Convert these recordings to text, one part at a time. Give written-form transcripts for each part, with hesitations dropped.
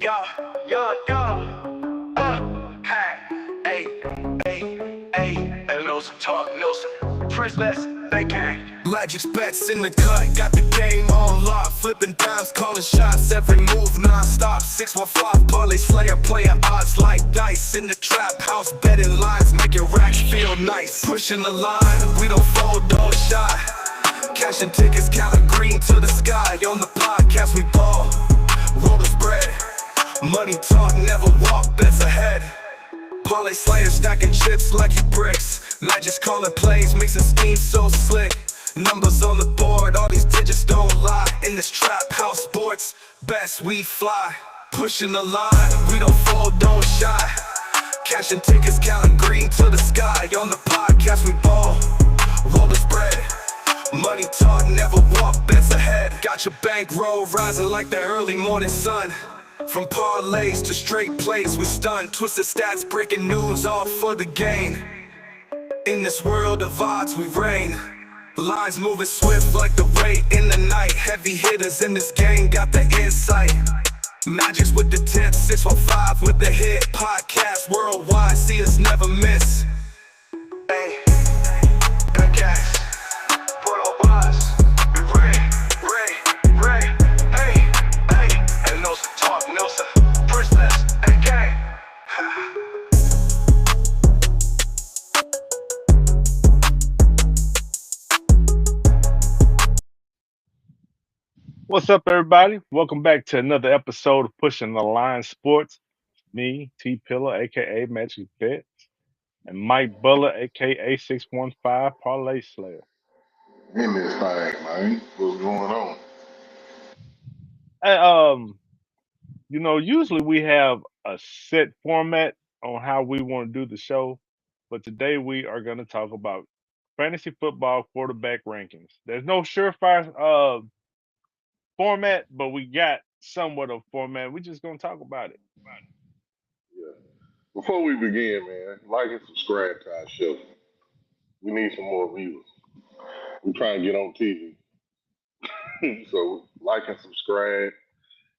Yeah, yeah, yeah. Hey, hey, Nelson, talk, Nelson. Princess, they came. Magic's bets in the cut, got the game on lock. Flipping dimes, calling shots, every move non-stop. 615 parlay slayer, playing odds like dice. In the trap house, betting lines, making racks feel nice. Pushing the line, we don't fold, don't shy. Cashing tickets, counting green to the sky. On the podcast, we ball, roll the spread. Money talk, never walk, bets ahead. Parlay slayer stacking chips like you bricks. Magic's calling plays, mixing schemes so slick. Numbers on the board, all these digits don't lie. In this trap house sports, best we fly. Pushing the line, we don't fold, don't shy. Cashing tickets, counting green to the sky. On the podcast, we ball, roll the spread. Money talk, never walk, bets ahead. Got your bankroll rising like the early morning sun. From parlays to straight plays, we stun. Twisted stats, breaking news, all for the gain. In this world of odds, we reign. Lines moving swift like the rain in the night. Heavy hitters in this game got the insight. Magic's with the 10, 615 with the hit. Podcast worldwide, see us never miss. Hey, good guys. What's up, everybody? Welcome back to another episode of Pushing the Line Sports. Me, T Pillar, aka Magic Bet, and Mike Buller, aka 615 Parlay Slayer. In this thing, man. What's going on? Hey, usually we have a set format on how we want to do the show, but today we are going to talk about fantasy football quarterback rankings. There's no surefire format, but we got somewhat of format. We're just going to talk about it. Yeah. Before we begin, man, like and subscribe to our show. We need some more viewers. We trying to get on TV. So like and subscribe,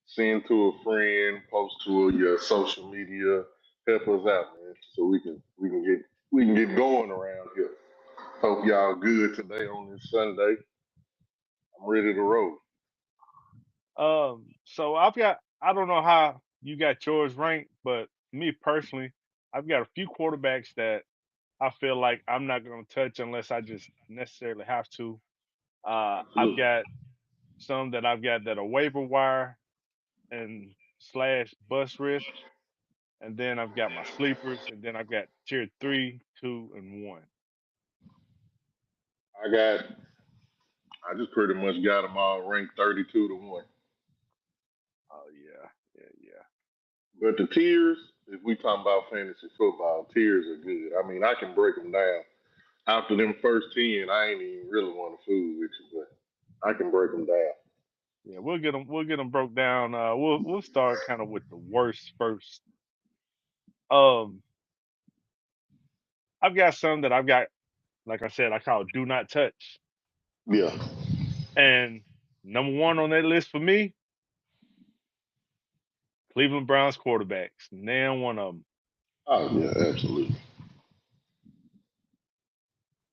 send to a friend, post to your social media, help us out, man, so we can get going around here. Hope y'all good today on this Sunday. I'm ready to roll. So I don't know how you got yours ranked, but me personally, I've got a few quarterbacks that I feel like I'm not going to touch unless I just necessarily have to. I've Absolutely. got some that I've got that are waiver wire and slash bust risk, and then I've got my sleepers, and then I've got tier 3, 2, and 1. I got I just pretty much got them all ranked 32 to 1. Oh yeah, yeah, yeah. But the tiers, if we talking about fantasy football, tiers are good. I mean, I can break them down. After them first 10, I ain't even really want to fool with you, but I can break them down. Yeah, we'll get them broke down. We'll start kind of with the worst first. Um, I've got some that I've got, like I said, I call do not touch. Yeah. And number one on that list for me, Cleveland Browns quarterbacks. Now one of them. Oh, yeah, absolutely.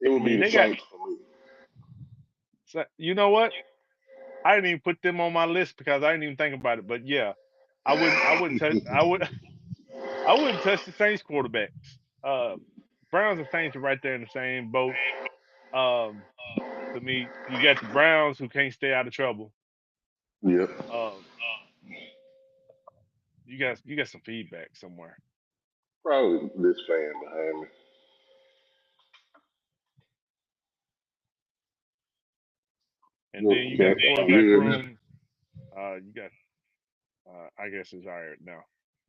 It I would be mean, the they got. Saints for me. You know what? I didn't even put them on my list because I didn't even think about it. But yeah, I wouldn't touch. I wouldn't touch the Saints quarterbacks. Uh, Browns and Saints are right there in the same boat. Um, to me, you got the Browns who can't stay out of trouble. Yep. Um, you got some feedback somewhere. Probably this fan behind me. And then Look, you got can't a quarterback good. room. You got I guess it's hired now.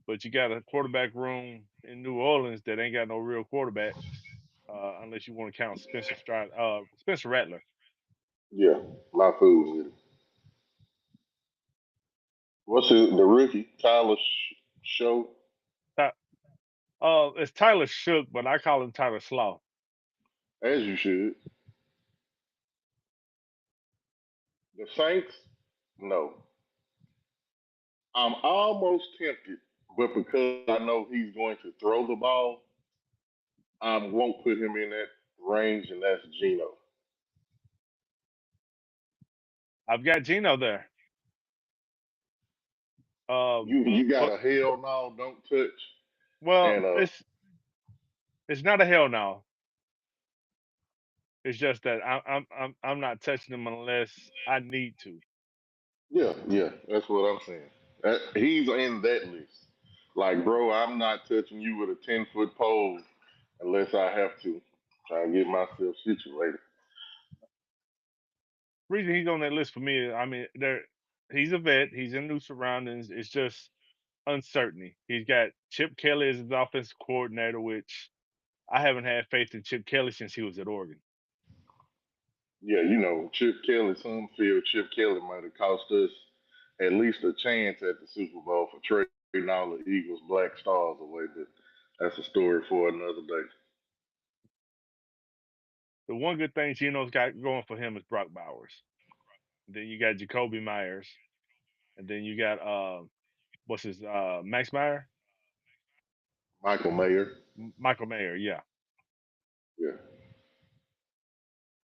But you got a quarterback room in New Orleans that ain't got no real quarterbacks, unless you want to count Spencer Rattler. Yeah, my food with it. What's the rookie? Tyler Show? Ty- it's Tyler Shook, but I call him Tyler Slaw. As you should. The Saints? No. I'm almost tempted, but because I know he's going to throw the ball, I won't put him in that range, and that's Gino. I've got Gino there. You got But a hell no, don't touch, well, and it's not a hell no. It's just that I'm not touching him unless I need to. yeah, yeah, that's what I'm saying. He's in that list. Like, bro, I'm not touching you with a 10-foot pole unless I have to. Try to get myself situated. Reason he's on that list for me, I mean, he's a vet. He's in new surroundings. It's just uncertainty. He's got Chip Kelly as his offensive coordinator, which I haven't had faith in Chip Kelly since he was at Oregon. Yeah, you know, Chip Kelly, some feel Chip Kelly might have cost us at least a chance at the Super Bowl for trading all the Eagles' black stars away, but that's a story for another day. The one good thing Gino's got going for him is Brock Bowers. Then you got Jacoby Myers, and then you got what's his Max Meyer, Michael Mayer, Michael Mayer. Yeah, yeah.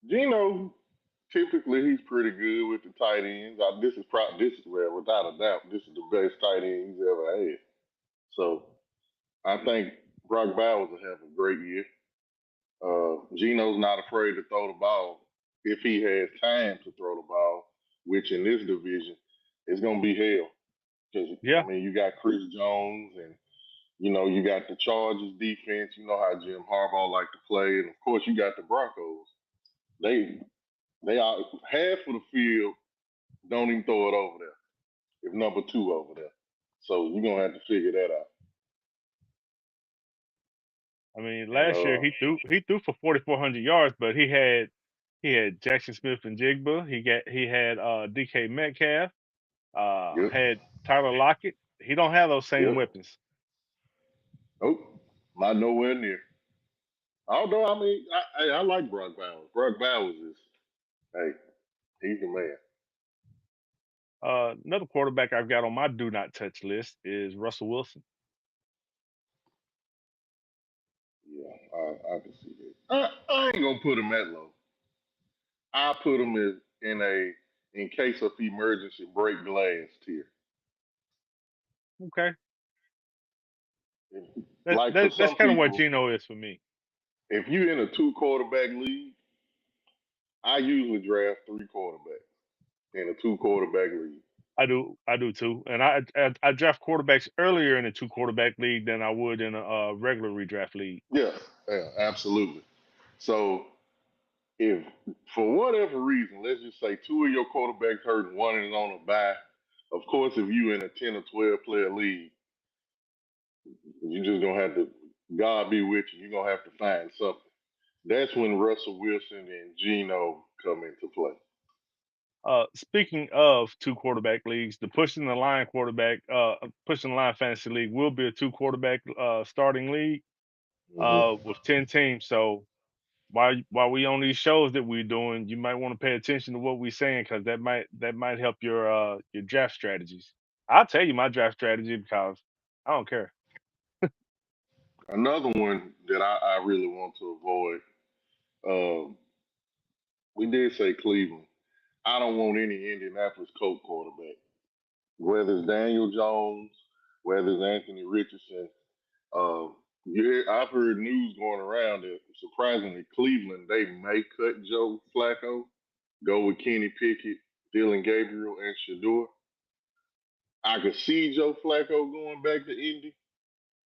Gino, typically he's pretty good with the tight ends. This is where, without a doubt, this is the best tight end he's ever had. So I think Brock Bowers will have a great year. Gino's not afraid to throw the ball if he has time to throw the ball, which in this division is going to be hell. Because yeah. I mean, you got Chris Jones, and you got the Chargers defense. You know how Jim Harbaugh like to play, and of course you got the Broncos. They they are half of the field don't even throw it over there. If number two over there, so you're gonna have to figure that out. I mean, And last year he threw for 4,400 yards, but he had Jackson Smith and Jigba. He had DK Metcalf. yep, Had Tyler Lockett. He don't have those same yep. weapons. Nope, not nowhere near. Although I mean, I like Brock Bowers. Brock Bowers is hey, he's the man. Another quarterback I've got on my do not touch list is Russell Wilson. Yeah, I can see that. I ain't gonna put him that low. I put him in a in case of emergency break glass tier. Okay, that, Like for that that's some kind of what people, Gino is for me. if you're in a two quarterback league, I usually draft three quarterbacks in a two quarterback league. I do too, and I draft quarterbacks earlier in a two quarterback league than I would in a regular redraft league. Yeah, yeah, absolutely. So if for whatever reason, let's just say two of your quarterbacks hurt and one is on a bye, of course, if you in a 10 or 12 player league, you just gonna have to God be with you. You're gonna have to find something. That's when Russell Wilson and Gino come into play. Speaking of two quarterback leagues, the pushing the line fantasy league will be a two quarterback starting league Mm-hmm. with 10 teams. So while we on these shows that we're doing, you might want to pay attention to what we're saying because that might help your draft strategies. I'll tell you my draft strategy because I don't care. Another one that I really want to avoid. Um, we did say Cleveland. I don't want any Indianapolis Colts quarterback. Whether it's Daniel Jones, whether it's Anthony Richardson. I've heard news going around that surprisingly Cleveland they may cut Joe Flacco, go with Kenny Pickett, Dylan Gabriel, and Shador. I could see Joe Flacco going back to Indy,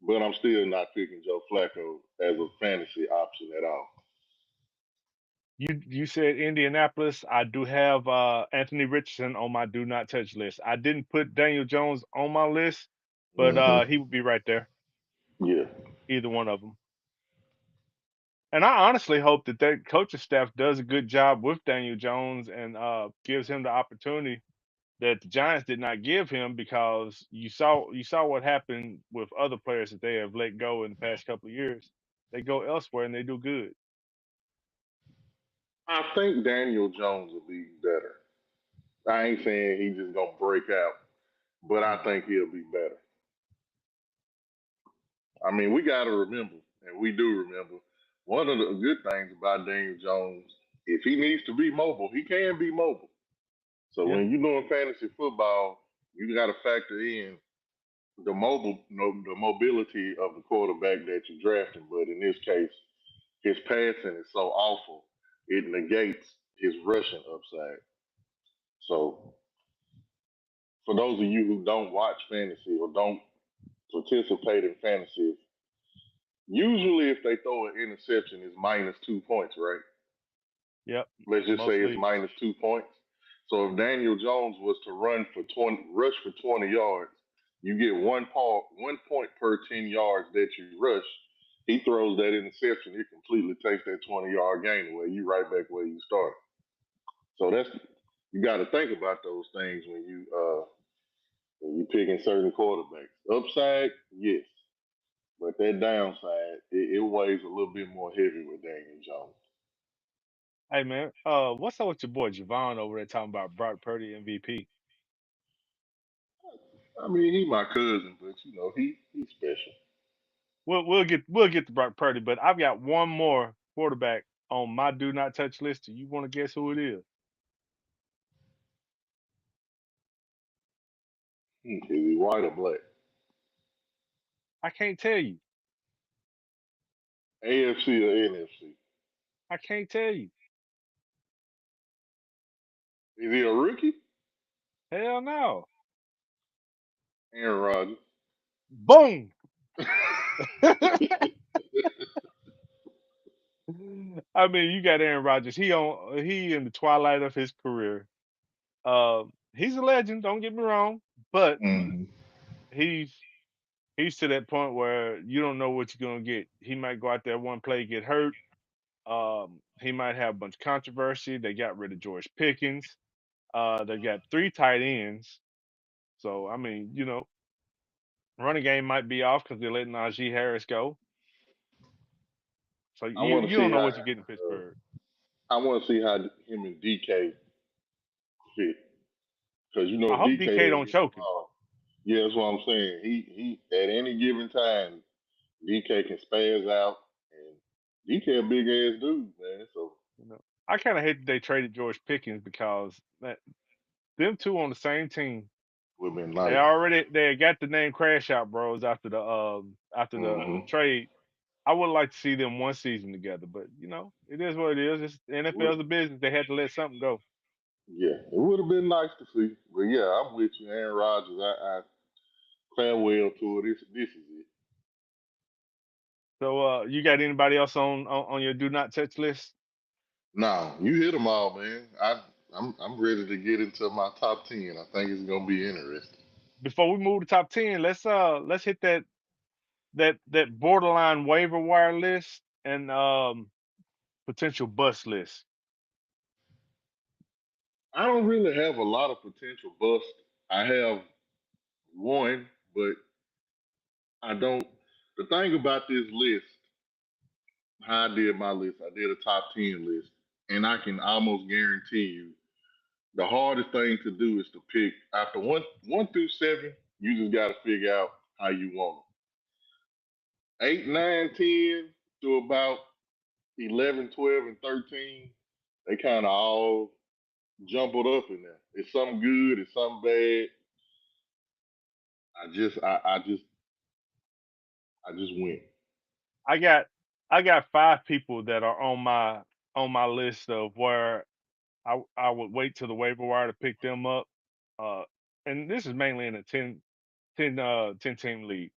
but I'm still not picking Joe Flacco as a fantasy option at all. You said Indianapolis. I do have Anthony Richardson on my do not touch list. I didn't put Daniel Jones on my list, but he Mm-hmm. would be right there, Yeah. either one of them. And I honestly hope that their coaching staff does a good job with Daniel Jones and gives him the opportunity that the Giants did not give him because you saw what happened with other players that they have let go in the past couple of years. They go elsewhere and they do good. I think Daniel Jones will be better. I ain't saying he just gonna break out but I Mm. think he'll be better. I mean, we got to remember, and we do remember, one of the good things about Daniel Jones, if he needs to be mobile, he can be mobile. So Yeah. when you're doing fantasy football, you got to factor in the mobile, no, the mobility of the quarterback that you're drafting. But in this case, his passing is so awful, it negates his rushing upside. So for those of you who don't watch fantasy or don't participate in fantasy, usually if they throw an interception, it's minus 2 points, right? Yep. Let's just say Most it's leagues. minus 2 points. So if Daniel Jones was to rush for 20 yards, you get 1 point per 10 yards that you rush. He throws that interception, it completely takes that 20-yard gain away. You right back where you started. So that's you got to think about those things when you picking certain quarterbacks. Upside, yes, but that downside, it weighs a little bit more heavy with Daniel Jones. Hey man, what's up with your boy Javon over there talking about Brock Purdy MVP? I mean, he my cousin, but he's special. We'll get to Brock Purdy, but I've got one more quarterback on my do not touch list. Do you want to guess who it is? Is he white or black? I can't tell you. AFC or NFC? I can't tell you. Is he a rookie? Hell no. Aaron Rodgers. Boom. I mean, you got Aaron Rodgers. He in the twilight of his career. He's a legend. Don't get me wrong, but hmm he's he's to that point where you don't know what you're gonna get. He might go out there one play, get hurt. He might have a bunch of controversy. They got rid of George Pickens. They got three tight ends. So I mean, running game might be off because they're letting Najee Harris go. So I you want to you see don't know how what you get in Pittsburgh. I want to see how him and DK fit because I hope DK DK will don't get the choke him. ball. Yeah, that's what I'm saying. He at any given time, DK can spaz out, and DK a big ass dude, man. So You know, I kind of hate that they traded George Pickens because them two on the same team. would have been They nice. already they got the name Crash Out Bros after the hmm trade. I would like to see them one season together, but it is what it is. It's NFL's a business. They had to let something go. Yeah, it would have been nice to see. But yeah, I'm with you, Aaron Rodgers. I farewell to it. This is it. So you got anybody else on your do not touch list? Now you hit them all, man. I'm ready to get into my top 10. I think it's gonna be interesting. Before we move to top 10, let's hit that borderline waiver wire list and potential bust list. I don't really have a lot of potential bust. I have one, but I don't. The thing about this list, how I did my list, I did a top 10 list, and I can almost guarantee you the hardest thing to do is to pick after one through seven. You just got to figure out how you want them. 8, 9, 10 to about 11, 12, and 13. They kind of all jumbled up in there. It's something good, it's something bad. I just went. I got five people that are on my list of where I would wait till the waiver wire to pick them up. Uh, and this is mainly in a 10 team league.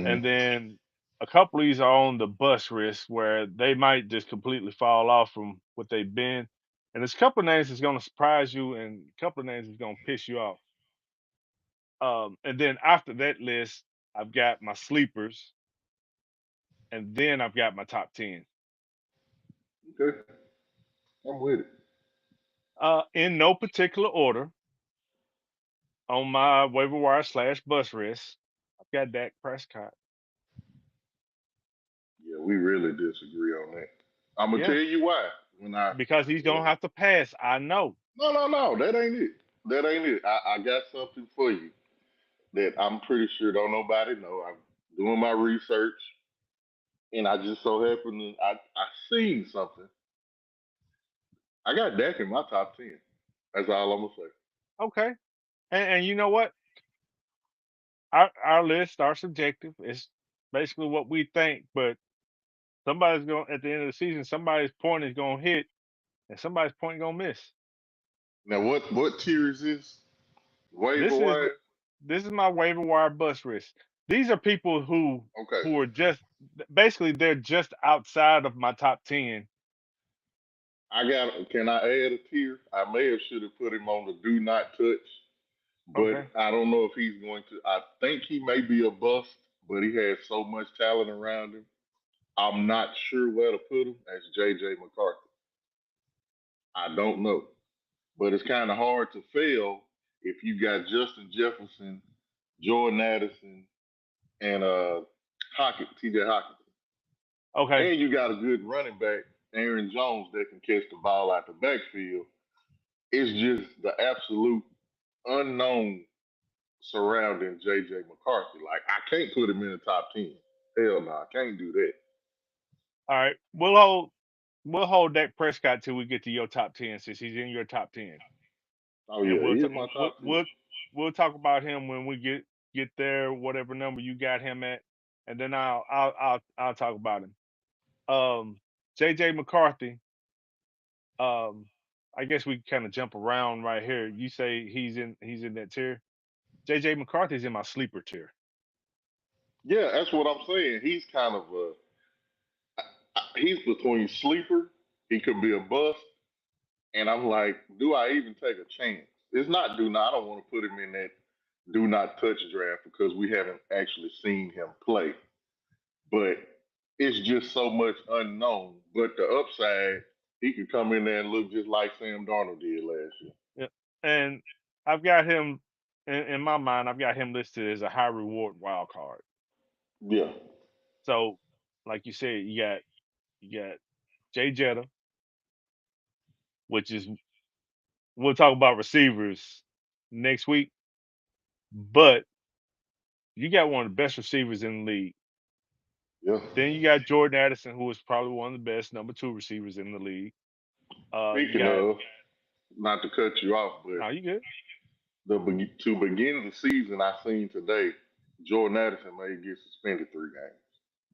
And Mm-hmm. then a couple of these are on the bus risk where they might just completely fall off from what they've been. And there's a couple of names that's going to surprise you, and a couple of names that's going to piss you off. And then after that list, I've got my sleepers, and then I've got my top 10. Okay, I'm with it. In no particular order on my waiver wire slash bus risk, I've got Dak Prescott. Yeah, we really disagree on that. I'm gonna tell Yeah, you why. When I because he's when, going to have to pass. I know. no, that ain't it. That ain't it. I got something for you. that I'm pretty sure don't nobody know. I'm doing my research, and I just so happen to I seen something. I got Dak in my top 10. That's all I'm gonna say. Okay. And you know what? Our lists are subjective. It's basically what we think, but somebody's going at the end of the season, somebody's point is gonna hit and somebody's point gonna miss. Now, what tier is this? Waiver This is wire. this is my waiver wire bus risk. These are people Okay, who are just basically they're just outside of my top 10. I got. Can I add a tier? I may have should have put him on the do not touch, but Okay. I don't know if he's going to. I think he may be a bust, but he has so much talent around him. I'm not sure where to put him as JJ McCarthy. I don't know, but it's kind of hard to fail if you got Justin Jefferson, Jordan Addison, and TJ Hawkins. Okay. And you got a good running back, Aaron Jones, that can catch the ball out the backfield. It's just the absolute unknown surrounding JJ McCarthy. Like I can't put him in the top 10. Hell no, I can't do that. All right. We'll hold Dak Prescott till we get to your top 10 since he's in your top 10. Oh And yeah, he is my top 10. we'll talk about him when we get there, whatever number you got him at, and then I'll talk about him. JJ McCarthy. Um, I guess we kind of jump around right here. You say he's in that tier. JJ McCarthy's in my sleeper tier. Yeah, that's what I'm saying. He's kind of he's between sleeper. He could be a bust, and I'm like, do I even take a chance? It's not do not. I don't want to put him in that do not touch draft because we haven't actually seen him play. But it's just so much unknown. But the upside, he could come in there and look just like Sam Darnold did last year. Yeah. And I've got him in my mind. I've got him listed as a high reward wild card. Yeah, So, like you said, you got Jay Jetta, which is we'll talk about receivers next week. But you got one of the best receivers in the league. yeah. Then you got Jordan Addison, who is probably one of the best number two receivers in the league. You Speaking got of, not to cut you off, but no, you good. to begin the season, I seen today, Jordan Addison may get suspended 3 games.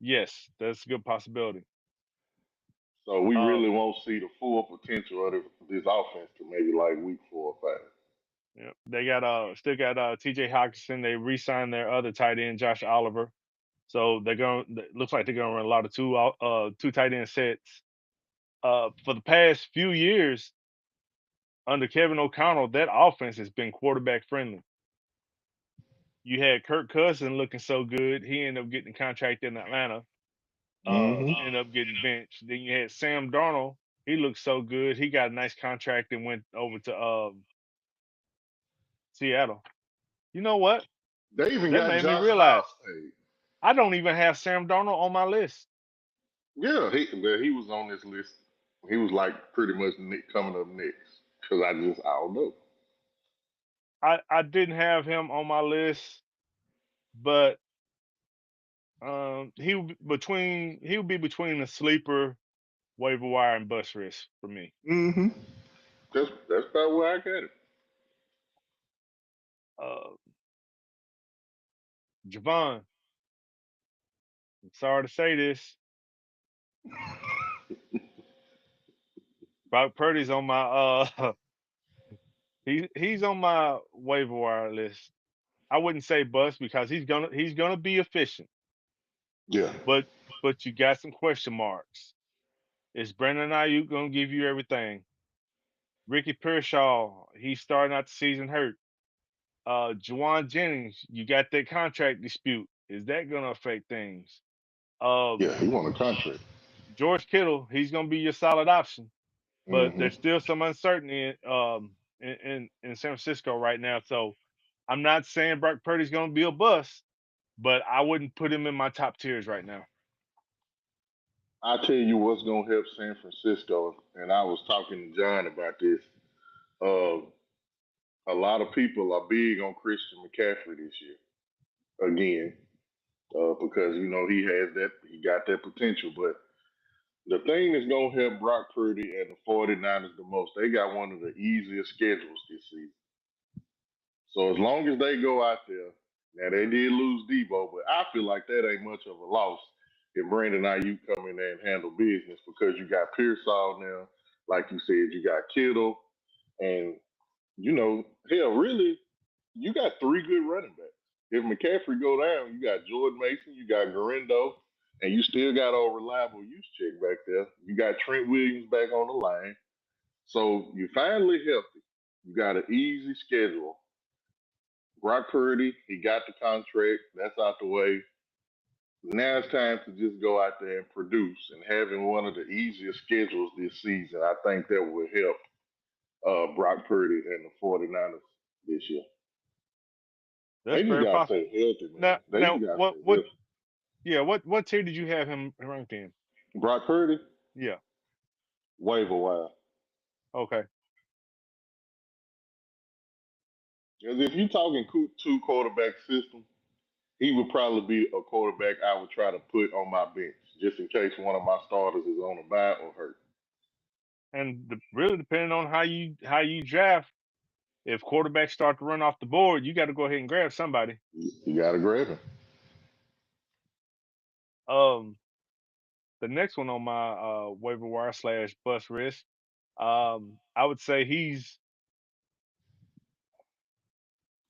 Yes, that's a good possibility. So we Uh, really won't see the full potential of this offense to maybe like week 4 or 5. yeah, they got still got T.J. Hawkinson. They re-signed their other tight end, Josh Oliver. So they're going. Looks like they're going to run a lot of two tight end sets. For the past few years under Kevin O'Connell, that offense has been quarterback friendly. You had Kirk Cousins looking so good, he ended up getting a contract in Atlanta. Mm-hmm. Ended up getting benched. Then you had Sam Darnold. He looked so good, he got a nice contract and went over to Seattle. You know what? They even That got made me Josh realize Dobbs paid. I don't even have Sam Darnold on my list. Yeah, he was on this list. He was like pretty much coming up next because I don't know. I didn't have him on my list, but he would be between the sleeper, waiver wire, and bus risk for me. Mm-hmm. That's about where I got it. Uh, Javon, I'm sorry to say this, Brock Purdy's on my he's on my waiver wire list. I wouldn't say bust because he's gonna be efficient, Yeah, but you got some question marks. Is Brandon Ayuk gonna give you everything? Ricky Pearsall, he's starting out the season hurt. Juwan Jennings, you got that contract dispute. Is that gonna affect things? Um, yeah, he won a contract. George Kittle, he's gonna be your solid option, but Mm-hmm. there's still some uncertainty in San Francisco right now. So I'm not saying Brock Purdy's gonna be a bust, but I wouldn't put him in my top tiers right now. I tell you what's gonna help San Francisco, and I was talking to John about this. Uh, a lot of people are big on Christian McCaffrey this year. again because he got that potential. But the thing that's gonna help Brock Purdy and the 49ers the most, they got one of the easiest schedules this season. So as long as they go out there, now they did lose Debo, but I feel like that ain't much of a loss if Brandon Ayuk come in there and handle business because you got Pearsall now, like you said, you got Kittle, and hell, really, you got three good running backs. If McCaffrey go down, you got Jordan Mason, you got Garendo, and you still got a reliable use check back there. You got Trent Williams back on the line. So you're finally healthy. You got an easy schedule. Brock Purdy, he got the contract. That's out the way. Now it's time to just go out there and produce. And having one of the easiest schedules this season, I think that will help Brock Purdy and the 49ers this year. That's They just very got to possible. stay healthy, man. Now, They now, just got to what, stay what, healthy. yeah, what tier did you have him ranked in? Brock Purdy, Yeah. waiver wire. Okay. Because if you're talking two quarterback system, he would probably be a quarterback I would try to put on my bench just in case one of my starters is on a bye or hurt. And really depending on how you draft, if quarterbacks start to run off the board, you got to go ahead and grab somebody. You got to grab him. The next one on my waiver wire / bust risk, I would say he's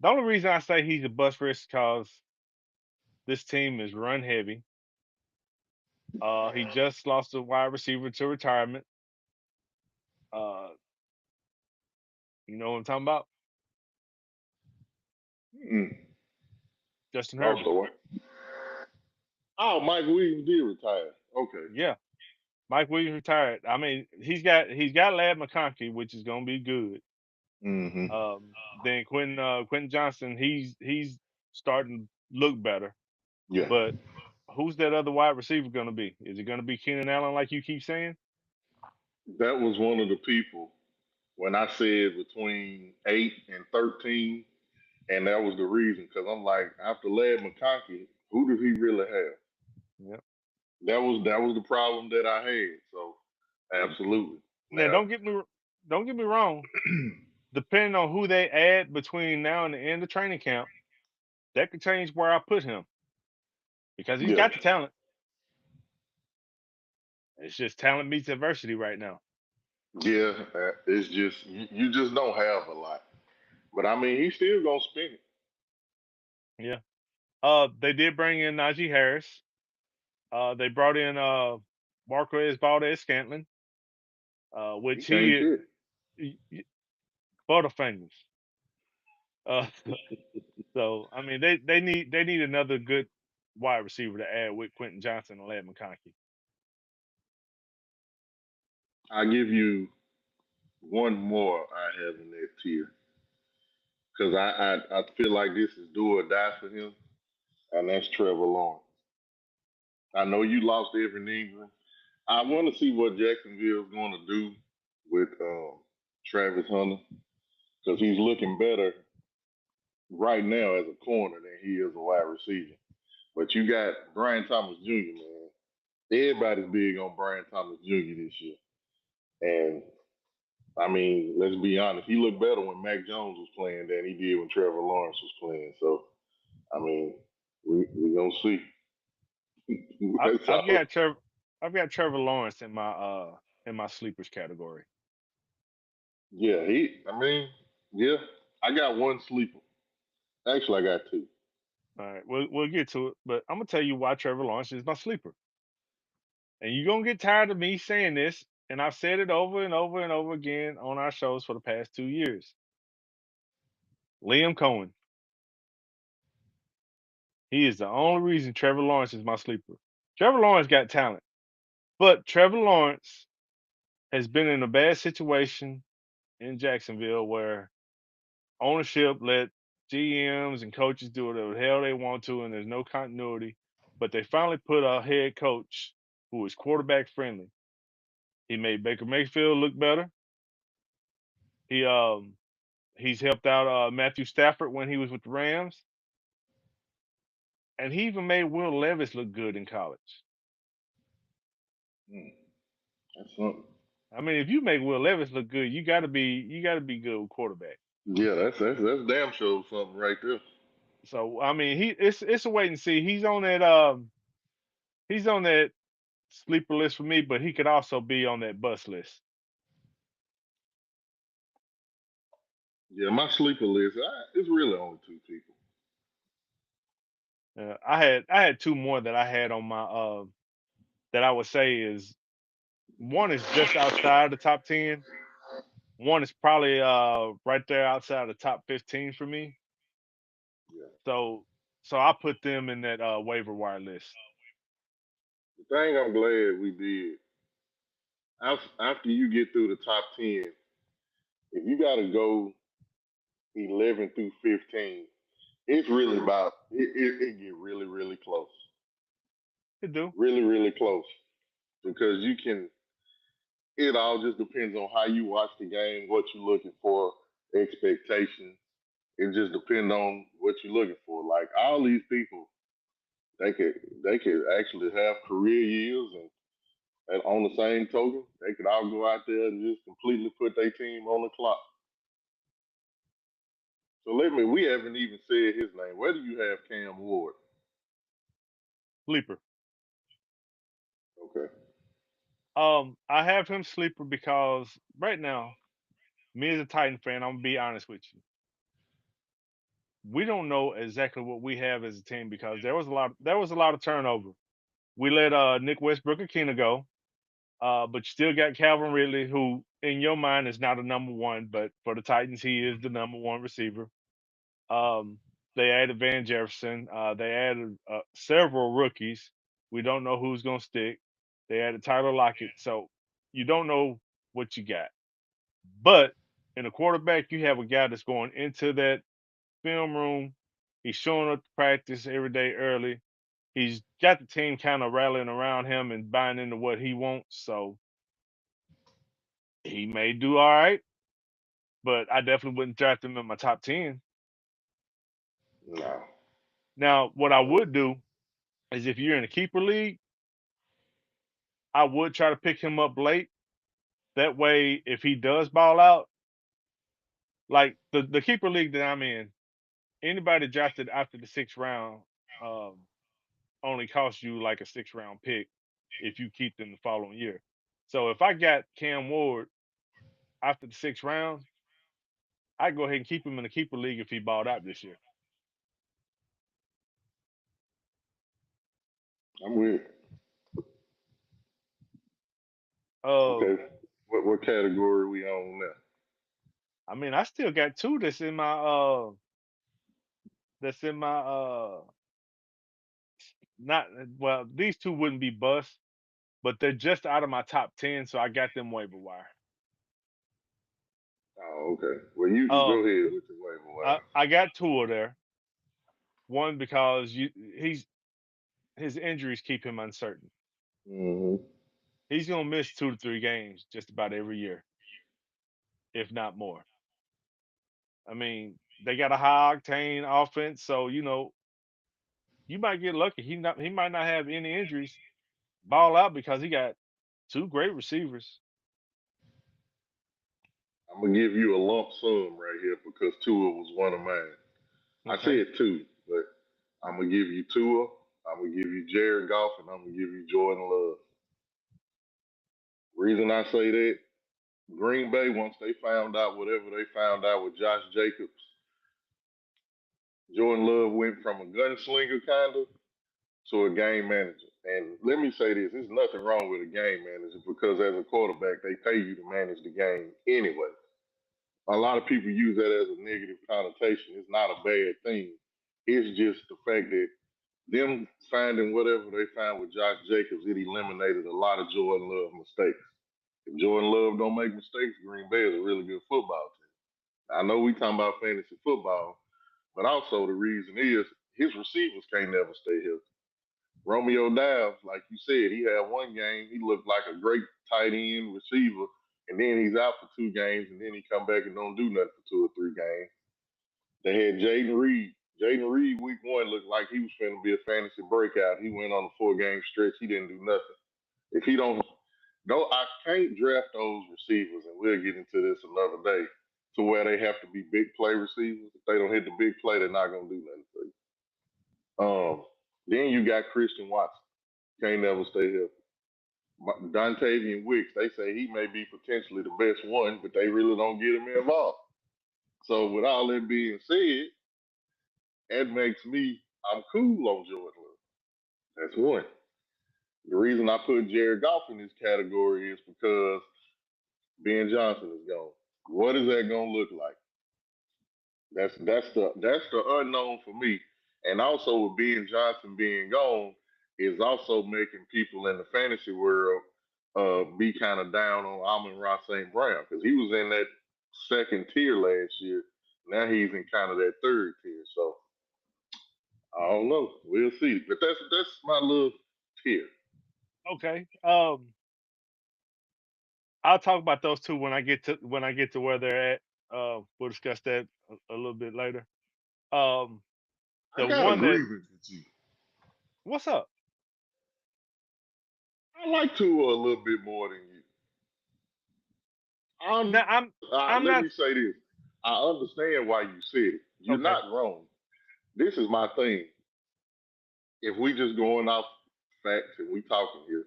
the only reason I say he's a bust risk because this team is run heavy. He just lost a wide receiver to retirement. Uh, you know what I'm talking about? Mm. Justin Lost Herbert. the way. Oh, Mike Williams did retire. Okay. Yeah. Mike Williams retired. I mean, he's got Lad McConkey, which is gonna be good. Mm-hmm. Then Quentin Johnson, he's starting to look better. Yeah. But who's that other wide receiver gonna be? Is it gonna be Keenan Allen like you keep saying? That was one of the people when I said between 8 and 13, and that was the reason because I'm like, after Lad McConkey, who does he really have? Yep. That was the problem that I had. So absolutely. Now Now, don't get me wrong. Depending on who they add between now and the end of training camp, that could change where I put him because he's yeah, got the talent. It's just talent meets adversity right now. yeah, it's just you just don't have a lot. But I mean, he's still gonna spin it. Yeah. They did bring in Najee Harris. They brought in Marquez Valdez Scantling, He which can't he, catch. he Butterfingers. Uh, so I mean, they need another good wide receiver to add with Quentin Johnson and Lad McConkey. I give you one more I have in that tier because I feel like this is do or die for him, and that's Trevor Lawrence. I know you lost Evan Ingram. I want to see what Jacksonville's going to do with Travis Hunter because he's looking better right now as a corner than he is a wide receiver. But you got Brian Thomas Jr., man. Everybody's big on Brian Thomas Jr. this year. And I mean, let's be honest, he looked better when Mac Jones was playing than he did when Trevor Lawrence was playing. So, I mean, we gonna see. I, That's I've all. got Trevor. I've got Trevor Lawrence in my sleepers category. Yeah, I mean, yeah, I got one sleeper. Actually, I got two. All right, we'll get to it, but I'm gonna tell you why Trevor Lawrence is my sleeper. And you're gonna get tired of me saying this, and I've said it over and over and over again on our shows for the past 2 years. Liam Cohen. He is the only reason Trevor Lawrence is my sleeper. Trevor Lawrence got talent, but Trevor Lawrence has been in a bad situation in Jacksonville where ownership let GMs and coaches do whatever the hell they want to, and there's no continuity. But they finally put a head coach who is quarterback friendly. He made Baker Mayfield look better. He he's helped out Matthew Stafford when he was with the Rams. and he even made Will Levis look good in college. Mm, that's something. I mean, if you make Will Levis look good, you gotta be good with quarterback. Yeah, that's damn sure something right there. So I mean, it's a wait and see. He's on that sleeper list for me, but he could also be on that bust list. Yeah, my sleeper list. It's really only two people. I had two more that I had on my that I would say is one is just outside the top 10. One is probably right there outside the top 15 for me. Yeah. So I put them in that waiver wire list. The thing I'm glad we did after you get through the top 10, if you got to go 11 through 15, it's really about it get really really close, They do. really really close because you can. It all just depends on how you watch the game, what you're looking for, expectations. It just depends on what you're looking for. Like all these people, they could they could actually have career years, and on the same token, they could all go out there and just completely put their team on the clock. So we haven't even said his name. Where do you have Cam Ward? Sleeper. Okay. I have him sleeper because right now, me as a Titan fan, I'm gonna be honest with you. We don't know exactly what we have as a team because there was a lot of turnover. We let Nick Westbrook and go, but you still got Calvin Ridley, who in your mind is not a number one, but for the Titans, he is the number one receiver. Um, they added Van Jefferson. They added several rookies. We don't know who's going to stick. They added Tyler Lockett. So you don't know what you got. But in a quarterback, you have a guy that's going into that film room. He's showing up to practice every day early. He's got the team kind of rallying around him and buying into what he wants. So he may do all right, but I definitely wouldn't draft him in my top 10. No. Now, what I would do is if you're in a keeper league, I would try to pick him up late. That way, if he does ball out, like the keeper league that I'm in, anybody drafted after the sixth round um, only costs you like a six-round pick if you keep them the following year. So if I got Cam Ward after the sixth round, I go ahead and keep him in the keeper league if he balled out this year. I'm with. Um, Okay. What category we on now? I mean, I still got two that's in my not well, these two wouldn't be bust, but they're just out of my top 10, so I got them waiver wire. Oh, okay. Well, you go Um, ahead with the waiver wire. I got two of there. One because he's his injuries keep him uncertain. Mm-hmm. He's gonna miss 2 to 3 games just about every year, if not more. I mean, they got a high octane offense, so you might get lucky. He might not have any injuries, ball out because he got two great receivers. I'm gonna give you a lump sum right here because Tua was one of mine. I Okay. said two, but I'm gonna give you Tua. I'm gonna give you Jared Goff, and I'm gonna give you Jordan Love. Reason I say that, Green Bay, once they found out whatever they found out with Josh Jacobs, Jordan Love went from a gunslinger kind of to a game manager. And let me say this: there's nothing wrong with a game manager because as a quarterback, they pay you to manage the game anyway. A lot of people use that as a negative connotation. It's not a bad thing. It's just the fact that them finding whatever they found with Josh Jacobs, it eliminated a lot of Jordan Love mistakes. If Jordan Love don't make mistakes, Green Bay is a really good football team. I know we talking about fantasy football, but also the reason is his receivers can't never stay healthy. Romeo Doubs, like you said, he had one game, he looked like a great tight end receiver, and then he's out for 2 games, and then he come back and don't do nothing for 2 or 3 games. They had Jaden Reed. Jaden Reed, week one, looked like he was finna be a fantasy breakout. He went on a 4 game stretch. He didn't do nothing. If he don't, no, I can't draft those receivers, and we'll get into this another day, to where they have to be big play receivers. If they don't hit the big play, they're not gonna do nothing for you. Then you got Christian Watson. Can't never stay healthy. Dontavian Wicks, they say he may be potentially the best one, but they really don't get him involved. So with all that being said, that makes me I'm cool on Jordan Love. That's one. The reason I put Jared Goff in this category is because Ben Johnson is gone. What is that gonna look like? That's the unknown for me. And also with Ben Johnson being gone is also making people in the fantasy world be kind of down on Amon-Ra St. Brown because he was in that second tier last year. Now he's in kind of that third tier. So I don't know. We'll see. But that's my little tier. Okay. I'll talk about those two when I get to where they're at. We'll discuss that a little bit later. Um, I the got a one that grievance with you. what's up? I like Tua a little bit more than you. Now I'm Let not me say this. I understand why you said it. You're okay. not wrong. This is my thing. If we just going off facts and we talking here,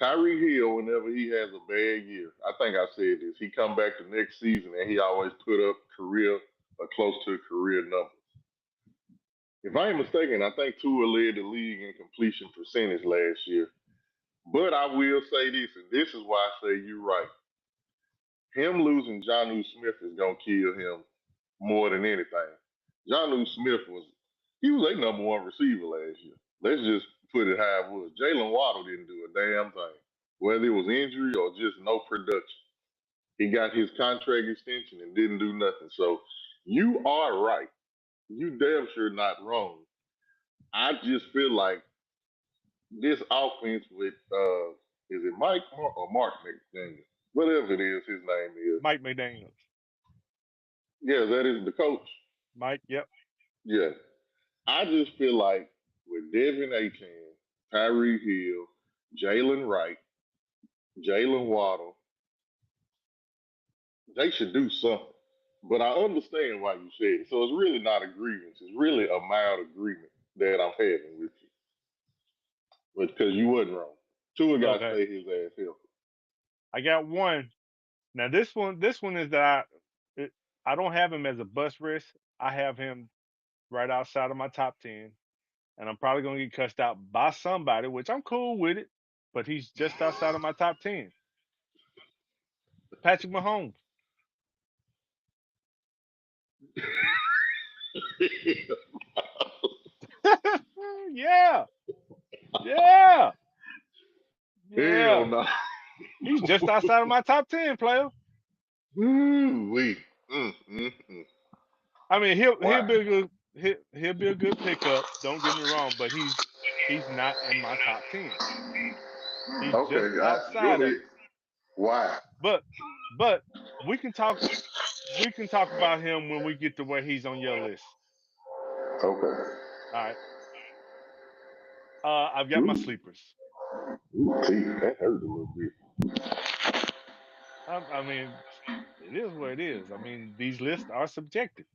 Tyreek Hill, whenever he has a bad year, I think I said this, he come back the next season and he always put up career or close to career numbers. If I ain't mistaken, I think Tua led the league in completion percentage last year. But I will say this, and this is why I say you're right. Him losing Jonnu Smith is gonna kill him more than anything. Jonnu Smith was a number one receiver last year. Let's just put it how it was. Jalen Waddle didn't do a damn thing, whether it was injury or just no production. He got his contract extension and didn't do nothing. So you are right. You damn sure not wrong. I just feel like this offense with is it Mike or Mark McDaniel? Whatever it is, his name is. Mike McDaniels. Yeah, that is the coach. Mike, yep. Yeah. I just feel like with Devin Achan, Tyreek Hill, Jalen Wright, Jalen Waddle, they should do something. But I understand why you said it. So it's really not a grievance. It's really a mild agreement that I'm having with you. But because you wasn't wrong. Tua got to Okay. stay his ass healthy. I got one. Now this one is that I don't have him as a bust risk. I have him right outside of my top 10, and I'm probably gonna get cussed out by somebody, which I'm cool with it. But he's just outside of my top 10. Patrick Mahomes. Yeah, yeah, Hell yeah. no. He's just outside of my top 10, player. Woo-wee. Mm. I mean, he'll Wow. be a good he'll be a good pickup. Don't get me wrong, but he's not in my top 10. He's just Okay, go outside ahead. of it. Why? But but we can talk we can talk about him when we get to where he's on your list. Okay. All right. I've got my Ooh, sleepers. see, that hurt a little bit. I mean, it is what it is. I mean, these lists are subjective.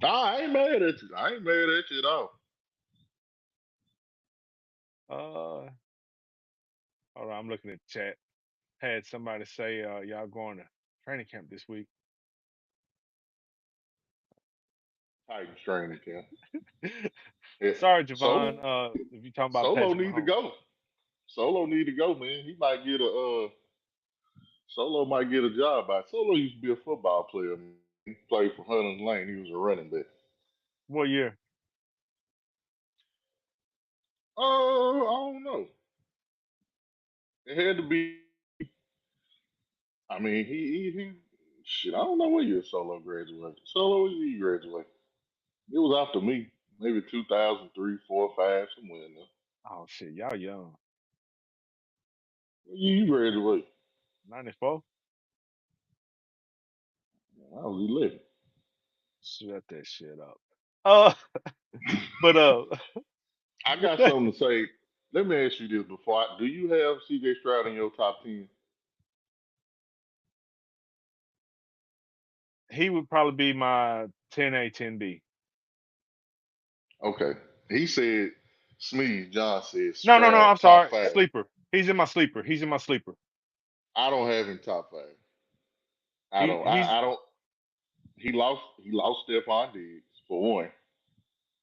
Nah, I ain't mad at you. I ain't mad at you at all. Uh, hold on, I'm looking at the chat. Had somebody say, y'all going to training camp this week. Titans training camp. Yeah. Sorry, Javon. Solo, If you're talking about Solo Patrick need to Mahomes. go. Solo need to go, man. He might get a Solo might get a job by. Solo used to be a football player. Man. He played for Hunters Lane. He was a running back. What year? I don't know. It had to be. I mean, he shit. I don't know what year Solo graduated. Solo, when he graduated? It was after me. Maybe 2003, 4, 5, somewhere in there. Oh shit, y'all young. What year you graduated? 94. I was 11. Shut that shit up. Uh, but I got something to say. Let me ask you this before. Do you have C.J. Stroud in your top 10? he would probably be my 10A, 10B. Okay. He said, Smeeze, John said No. Stroud I'm top sorry, five. sleeper. He's in my sleeper. He's in my sleeper. I don't have him top five. I He don't. he's I don't. He lost Stephon Diggs for one.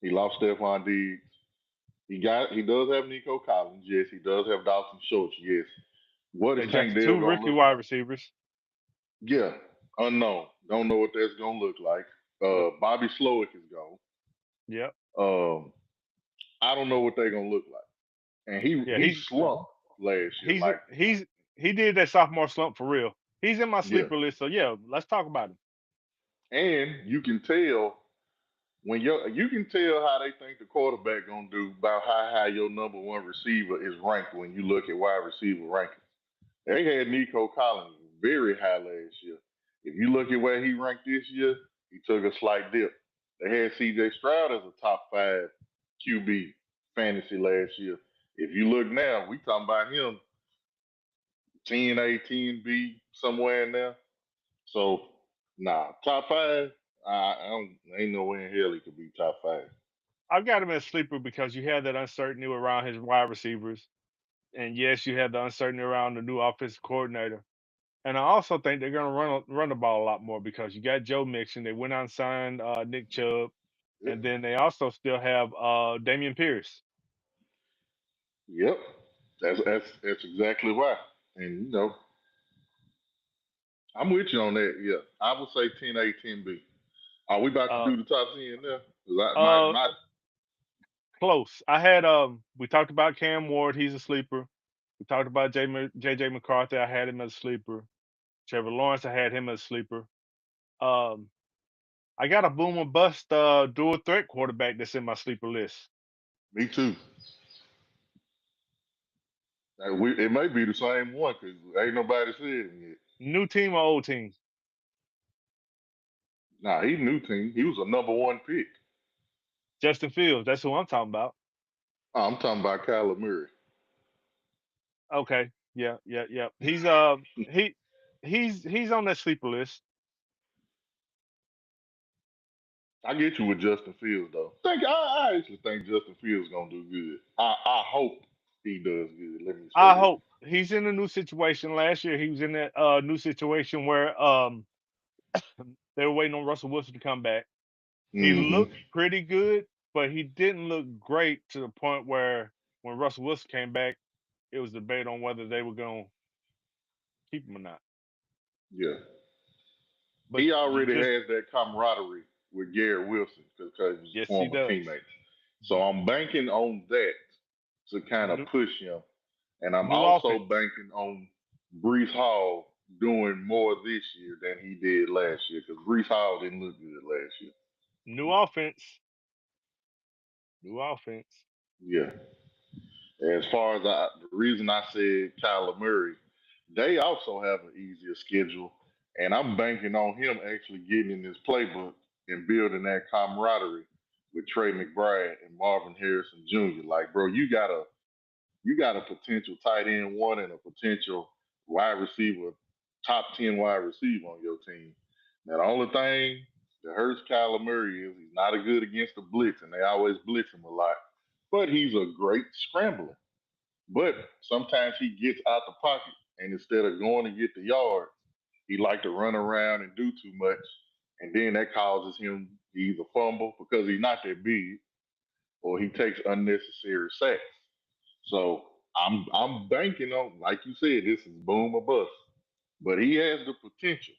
He lost Stephon Diggs. He does have Nico Collins, yes. He does have Dawson Schultz, yes. What is they Tank drafted Dell two gonna rookie look wide like? receivers. Yeah, unknown. Don't know what that's gonna look like. Yep. Bobby Slowick is gone. Yep. Um, I don't know what they're gonna look like. And he Yeah. he slumped last year. He's Like, he's he did that sophomore slump for real. He's in my yeah. sleeper list. So yeah, let's talk about him. And you can tell you can tell how they think the quarterback gonna do by how high your number one receiver is ranked when you look at wide receiver rankings. They had Nico Collins very high last year. If you look at where he ranked this year, he took a slight dip. They had C.J. Stroud as a top five QB fantasy last year. If you look now, we talking about him 10A, 10B, somewhere in there. So, nah, top five, I don't, ain't no way in hell he could be top five. I've got him as sleeper because you have that uncertainty around his wide receivers, and yes, you have the uncertainty around the new offensive coordinator. And I also think they're going to run the ball a lot more because you got Joe Mixon. They went out and signed Nick Chubb, Yep. and then they also still have Damian Pierce. Yep. That's exactly why. And I'm with you on that. Yeah, I would say 10A, 10B. Are we about to Uh, do the top 10 now? 'Cause uh, my Close. I had we talked about Cam Ward. He's a sleeper. We talked about JJ McCarthy. I had him as a sleeper. Trevor Lawrence. I had him as a sleeper. Um, I got a boom or bust dual threat quarterback that's in my sleeper list. me too. It may be the same one because ain't nobody said it yet. New team or old team? Nah, he new team. He was a number one pick. Justin Fields. That's who I'm talking about. Oh, I'm talking about Kyler Murray. Okay. Yeah. He's on that sleeper list. I get you with Justin Fields though. I actually think Justin Fields gonna do good. I hope he does good. Let me say I that. hope he's in a new situation. Last year he was in that new situation where they were waiting on Russell Wilson to come back. He Mm-hmm. looked pretty good, but he didn't look great to the point where when Russell Wilson came back, it was debate on whether they were going to keep him or not. Yeah. But He you already just has that camaraderie with Garrett Wilson because he's a yes, he former does. teammate. So I'm banking on that to kind of New, push him. And I'm new also offense, banking on Brees Hall doing more this year than he did last year because Brees Hall didn't look good last year. new offense, new offense. Yeah. As far as the reason I said Kyler Murray, they also have an easier schedule, and I'm banking on him actually getting in this playbook and building that camaraderie with Trey McBride and Marvin Harrison Jr. Like, bro, you got a potential tight end one and a potential wide receiver, top 10 wide receiver on your team. Now the only thing that hurts Kyler Murray is he's not a good against the blitz, and they always blitz him a lot. But he's a great scrambler. But sometimes he gets out the pocket, and instead of going to get the yard, he like to run around and do too much, and then that causes him to either fumble because he's not that big, or he takes unnecessary sacks. So I'm banking on, like you said, this is boom or bust. But he has the potential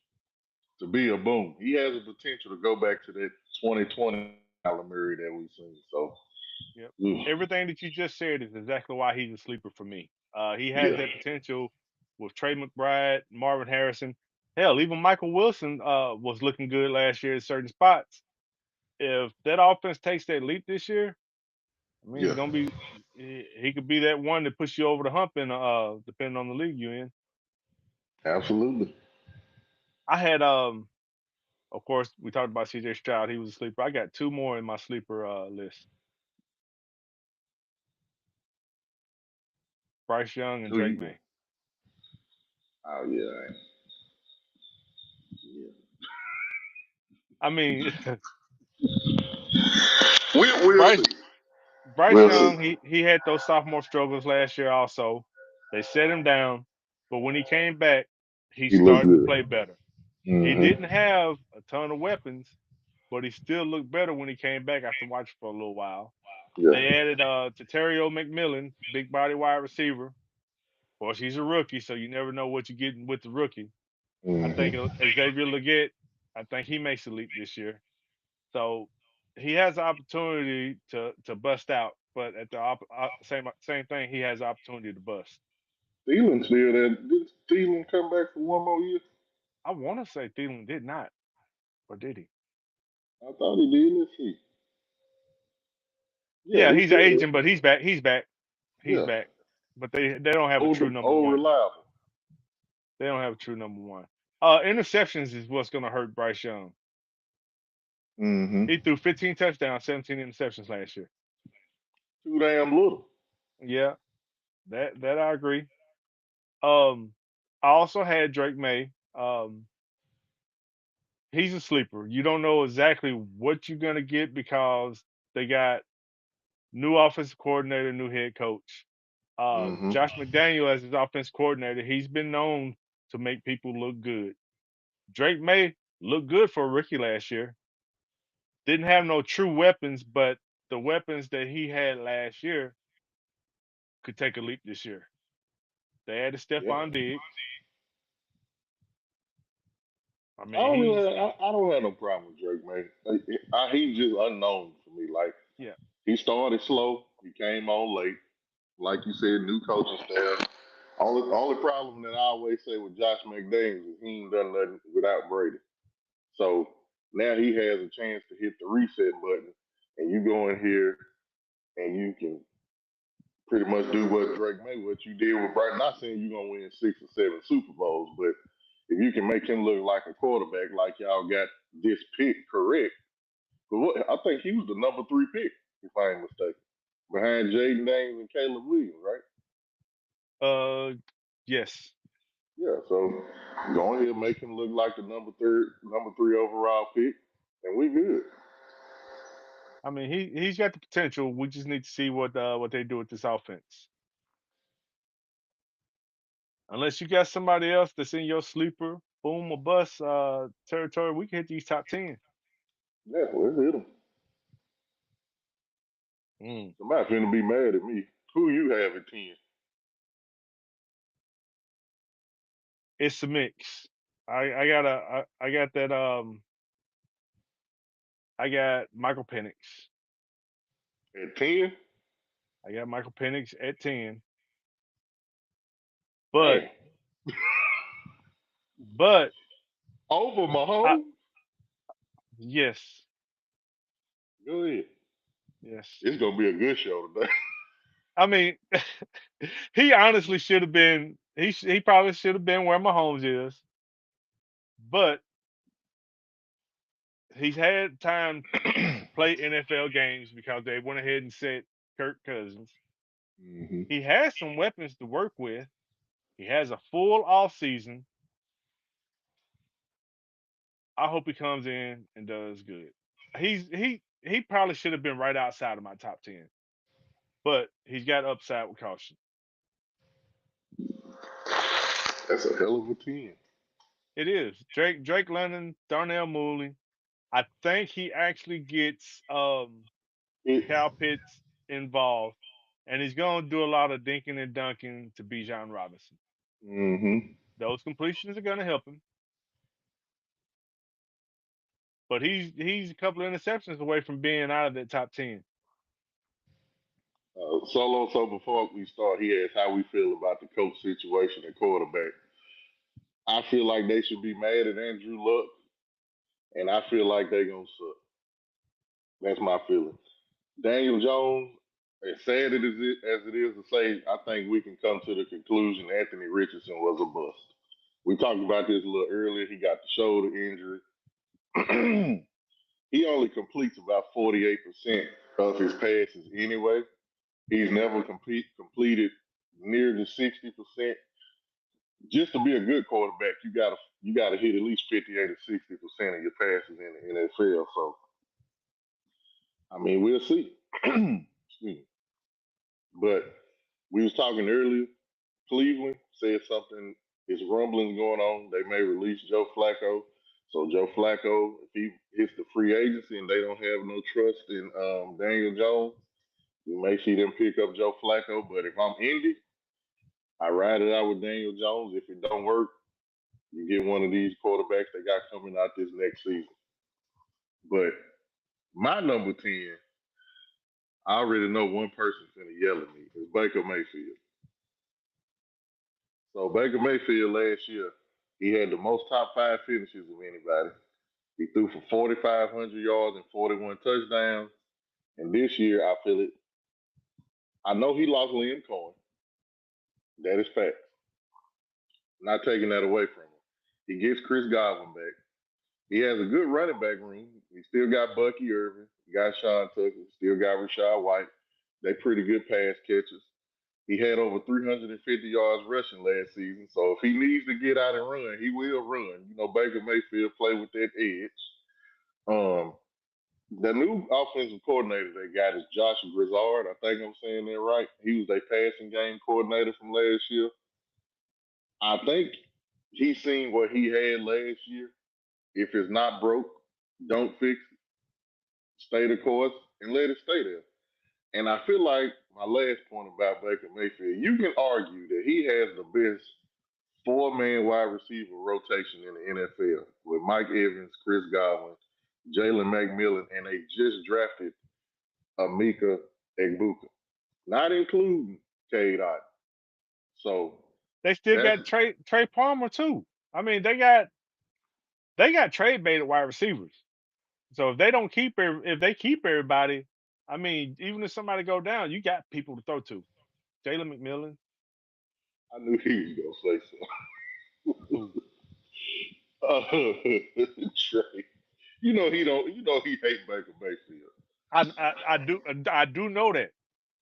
to be a boom. He has the potential to go back to that 2020 Kyler Murray that we've seen. So, Yep. oof, Everything that you just said is exactly why he's a sleeper for me. He has yeah, that potential with Trey McBride, Marvin Harrison. Hell, even Michael Wilson was looking good last year in certain spots. If that offense takes that leap this year, I mean, yeah, it's gonna be he could be that one that push you over the hump in depending on the league you're in. absolutely. I had Of course, we talked about CJ Stroud. He was a sleeper. I got two more in my sleeper list: Bryce Young and Who Drake you got? May. Oh yeah, yeah. I mean, We'll Bryce see. Bryce We'll see. Young, he had those sophomore struggles last year. Also, they set him down, but when he came back, he He looked started to good. play better. He Mm-hmm. didn't have a ton of weapons, but he still looked better when he came back after watching for a little while. Yeah. They added Terrio McMillan, big body wide receiver. Of course, he's a rookie, so you never know what you're getting with the rookie. I think Mm-hmm. Xavier Leggett, I think he makes the leap this year. So he has the opportunity to bust out, but at the same thing, he has the opportunity to bust. Thielen still there. Did Thielen come back for one more year? I want to say Thielen did not, or did he? I thought he did. Let's see. Yeah, Yeah, he's he's an still there. agent, but he's back. He's back. He's Yeah. back. But they don't have a true number Old one. reliable. They don't have a true number one. Interceptions is what's going to hurt Bryce Young. Mm-hmm. He threw 15 touchdowns, 17 interceptions last year. Too damn little. Yeah, that I agree. Um, I also had Drake May. He's a sleeper. You don't know exactly what you're gonna get because they got new offensive coordinator, new head coach. Mm-hmm. Josh McDaniel as his offense coordinator, he's been known to make people look good. Drake May looked good for a rookie last year. Didn't have no true weapons, but the weapons that he had last year could take a leap this year. They added Yeah. Stephon Diggs. I I mean, don't even. he's I don't have no problem with Drake, man. He's just unknown for me. Like yeah. he started slow. He came on late. Like you said, new coaching staff. Only problem that I always say with Josh McDaniels is he ain't done nothing without Brady. So now he has a chance to hit the reset button, and you go in here and you can pretty much do what Drake May, what you did with Brady. Not saying you're gonna win 6 or 7 Super Bowls, but if you can make him look like a quarterback, like y'all got this pick correct, but I think he was the number 3 pick, if I ain't mistaken, behind Jaden Daniels and Caleb Williams, right? Uh, yes. Yeah, so go ahead and make him look like the number 3 overall pick, and we good. I mean, he's got the potential. We just need to see what they do with this offense. Unless you got somebody else that's in your sleeper, boom or bust territory, we can hit these top 10. Yeah, let's hit him. Mm. Somebody finna be mad at me. Who you have at 10? It's a mix. I got that I got Michael Penix. At 10? I got Michael Penix at 10. But Dang. but Over I, Mahomes? yes, Go ahead. yes. It's gonna be a good show today. I mean, he honestly should have been. He probably should have been where Mahomes is, but he's had time to play NFL games because they went ahead and set Kirk Cousins. hmm He has some weapons to work with. He has a full off season. I hope he comes in and does good. He probably should have been right outside of my top 10, but he's got upside with caution. That's a hell of a 10. It is Drake London, Darnell Mooney. I think he actually gets It, Cal Pitts involved, and he's going to do a lot of dinking and dunking to Bijan Robinson. hmm Those completions are going to help him, but he's a couple of interceptions away from being out of that top 10. Solo, so before we start, he asked how we feel about the coach situation at quarterback. I feel like they should be mad at Andrew Luck, and I feel like they gonna suck. That's my feeling. Daniel Jones, as sad as it is to say, I think we can come to the conclusion Anthony Richardson was a bust. We talked about this a little earlier. He got the shoulder injury. he only completes about 48% of his passes anyway. He's never completed near the 60%. Just to be a good quarterback, you gotta hit at least 58 or 60% of your passes in the NFL. So I mean, we'll see. Excuse me. But we was talking earlier. Cleveland said something. There's rumblings going on. They may release Joe Flacco. So Joe Flacco, if he hits the free agency and they don't have no trust in Daniel Jones, you may see them pick up Joe Flacco. But if I'm Indy, I ride it out with Daniel Jones. If it don't work, you get one of these quarterbacks they got coming out this next season. But my number 10, I already know one person's gonna yell at me. It's Baker Mayfield. So Baker Mayfield last year, he had the most top 5 finishes of anybody. He threw for 4,500 yards and 41 touchdowns. And this year, I feel it. I know he lost Liam Cohen. That is fact. Not taking that away from him. He gets Chris Godwin back. He has a good running back room. He still got Bucky Irvin. He got Sean Tucker. Still got Rashad White. They pretty good pass catchers. He had over 350 yards rushing last season. So if he needs to get out and run, he will run. You know, Baker Mayfield play with that edge. The new offensive coordinator they got is Josh Grizzard. I think I'm saying that right. He was their passing game coordinator from last year. I think he's seen what he had last year. If it's not broke, don't fix it. Stay the course and let it stay there. And I feel like my last point about Baker Mayfield, you can argue that he has the best 4-man wide receiver rotation in the NFL with Mike Evans, Chris Godwin, Jalen McMillan, and they just drafted Emeka Egbuka, not including Cade Otton. So They still got Trey Palmer too. I mean, they got trade baited wide receivers. So if they don't keep if they keep everybody, I mean, even if somebody go down, you got people to throw to. Jalen McMillan. I knew he was gonna say Who? something. Trey. You know he don't. You know he hate Baker Mayfield. I do know that.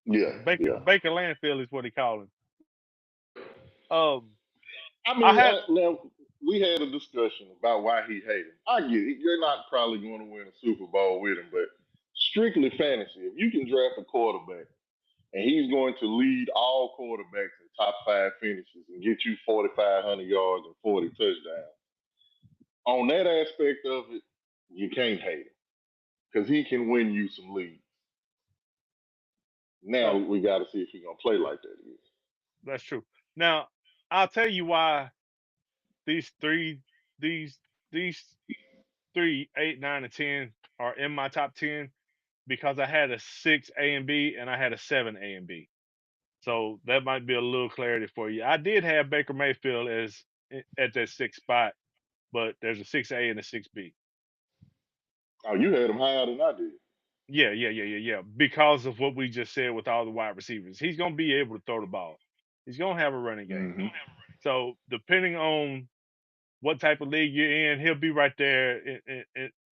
Yeah, yeah. Baker Landfill is what he call him. Um, I I mean, had now we had a discussion about why he hated him. I get it. You're not probably going to win a Super Bowl with him, but strictly fantasy, if you can draft a quarterback and he's going to lead all quarterbacks in top 5 finishes and get you 4,500 yards and 40 touchdowns, on that aspect of it, you can't hate him because he can win you some leads. Now no, we got to see if he's gonna play like that again. that's true. Now I'll tell you why these three these these three, 8, 9, and 10 are in my top 10 because I had a 6 A and B and I had a 7 A and B. So that might be a little clarity for you. I did have Baker Mayfield as at that 6th spot, but there's a 6A and a 6B. Oh, you had him higher than I did. Yeah. Because of what we just said with all the wide receivers, he's gonna be able to throw the ball. He's gonna have a running game. Mm-hmm. So depending on what type of league you're in, he'll be right there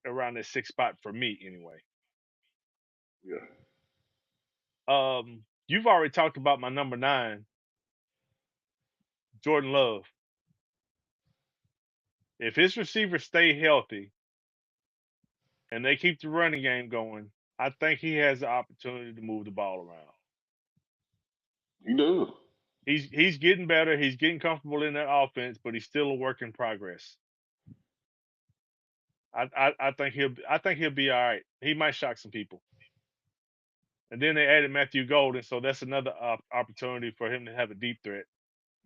around that 6th spot for me anyway. Yeah. You've already talked about my number 9, Jordan Love. If his receivers stay healthy and they keep the running game going, I think he has the opportunity to move the ball around. He does. He's getting better. He's getting comfortable in that offense, but he's still a work in progress. I think he'll be all right. He might shock some people. And then they added Matthew Golden, so that's another opportunity for him to have a deep threat.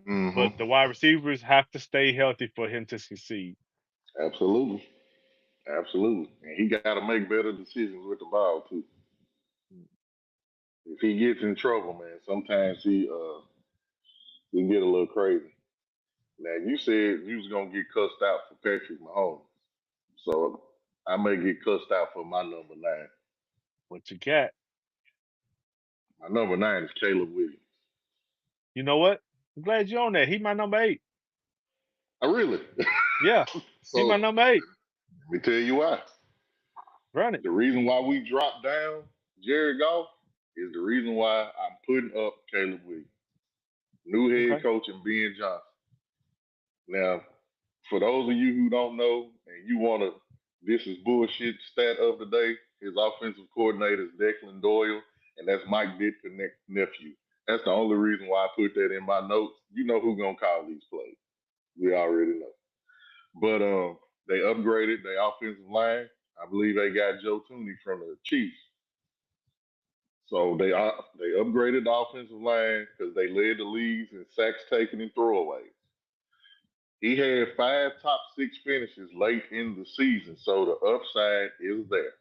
But the Mm-hmm. wide receivers have to stay healthy for him to succeed. Absolutely. Absolutely. And he got to make better decisions with the ball too. If he gets in trouble, man, sometimes he get a little crazy. Now you said you was gonna get cussed out for Patrick Mahomes, so I may get cussed out for my number 9. What you got? My number 9 is Caleb Williams. You know what? I'm glad you're on that. He my number 8. I really. Yeah, he my So number 8. Let me tell you why. Run it. The reason why we dropped down Jared Goff is the reason why I'm putting up Caleb Williams, new head Okay. coach, and Ben Johnson. Now, for those of you who don't know and you want to, this is bullshit stat of the day. His offensive coordinator is Declan Doyle, and that's Mike Ditka's nephew. That's the only reason why I put that in my notes. You know who gonna call these plays. We already know. But they upgraded their offensive line. I believe they got Joe Tooney from the Chiefs. So they upgraded the offensive line because they led the leagues in sacks taken and throwaways. He had 5 top 6 finishes late in the season, so the upside is there.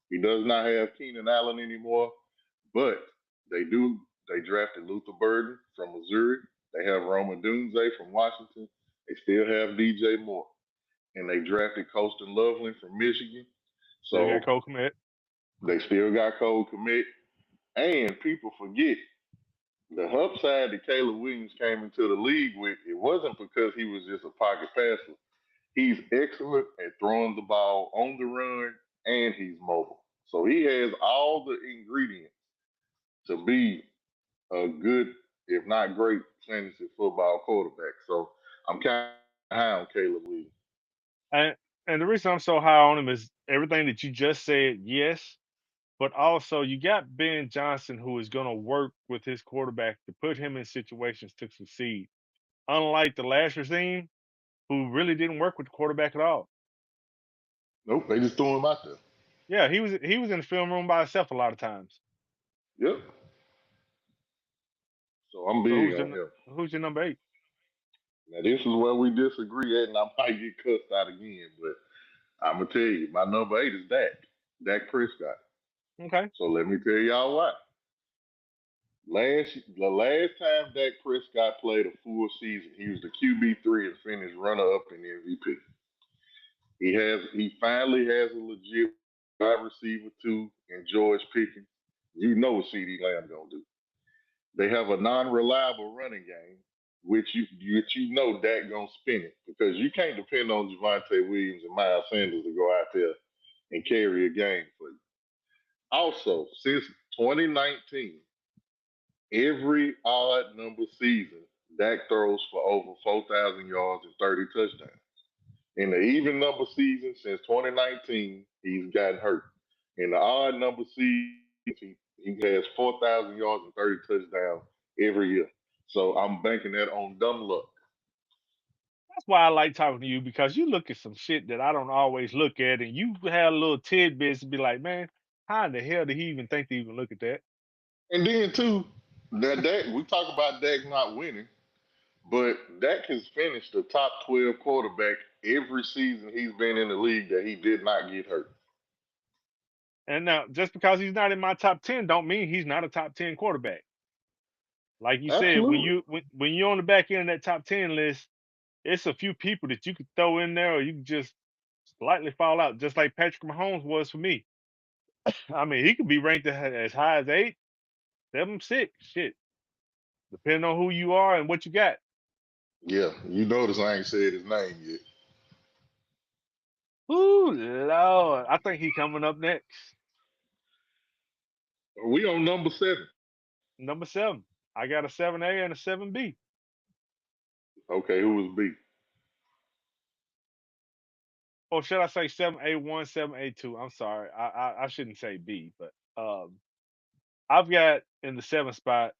He does not have Keenan Allen anymore, but they do. They drafted Luther Burden from Missouri. They have Roma Dunze from Washington. They still have DJ Moore, and they drafted Colston Loveland from Michigan. Still got So Cole Kmet. they still got Cole Komet. And people forget the upside that Caleb Williams came into the league with. It wasn't because he was just a pocket passer. He's excellent at throwing the ball on the run, and he's mobile. So he has all the ingredients to be a good, if not great, fantasy football quarterback. So I'm kind of high on Caleb Williams. And and the reason I'm so high on him is everything that you just said, yes, but also you got Ben Johnson who is going to work with his quarterback to put him in situations to succeed. Unlike the last regime, who really didn't work with the quarterback at all. Nope, they just threw him out there. Yeah, he was in the film room by himself a lot of times. Yep. So I'm So big on him. who's your number 8? Now this is where we disagree at, and I might get cussed out again, but I'm gonna tell you, my number 8 is Dak Prescott. Okay. So let me tell y'all why. The last time Dak Prescott played a full season, he was the QB3 and finished runner up in MVP. He finally has a legit wide receiver too in George Pickens. You know what CD Lamb gonna do. They have a non-reliable running game, which you know Dak gonna spin it because you can't depend on Javonte Williams and Miles Sanders to go out there and carry a game for you. Also, since 2019, every odd number season, Dak throws for over 4,000 yards and 30 touchdowns. In the even number season since 2019, he's gotten hurt. In the odd number season, he has 4,000 yards and 30 touchdowns every year. So I'm banking that on dumb luck. That's why I like talking to you because you look at some shit that I don't always look at, and you have little tidbits and be like, man, how in the hell did he even think to even look at that? And then too, that Dak, we talk about Dak not winning, but Dak has finished the top 12 quarterback every season he's been in the league that he did not get hurt. And now, just because he's not in my top 10, don't mean he's not a top 10 quarterback. Like you said, when Absolutely. when you're on the back end of that top 10 list, it's a few people that you could throw in there, or you can just slightly fall out, just like Patrick Mahomes was for me. I mean, he could be ranked as high as 8, 7, 6, shit, depending on who you are and what you got. Yeah, you notice I ain't said his name yet. Ooh, Lord, I think he coming up next. We on number 7. Number 7. I got a 7A and a 7B. Okay, who was B? Or should I say 7A1, 7A2? I'm sorry. I shouldn't say B, but I've got in the 7th spot,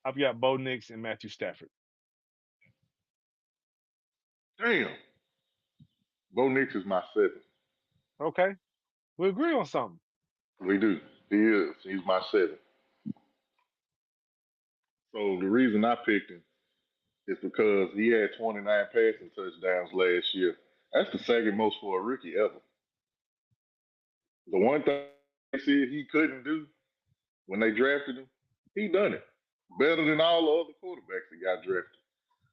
I've got Bo Nix and Matthew Stafford. Damn. Bo Nix is my 7. Okay. We agree on something. We do. He is. He's my 7. So the reason I picked him is because he had 29 passing touchdowns last year. That's the second most for a rookie ever. The one thing they said he couldn't do when they drafted him, he done it better than all the other quarterbacks that got drafted.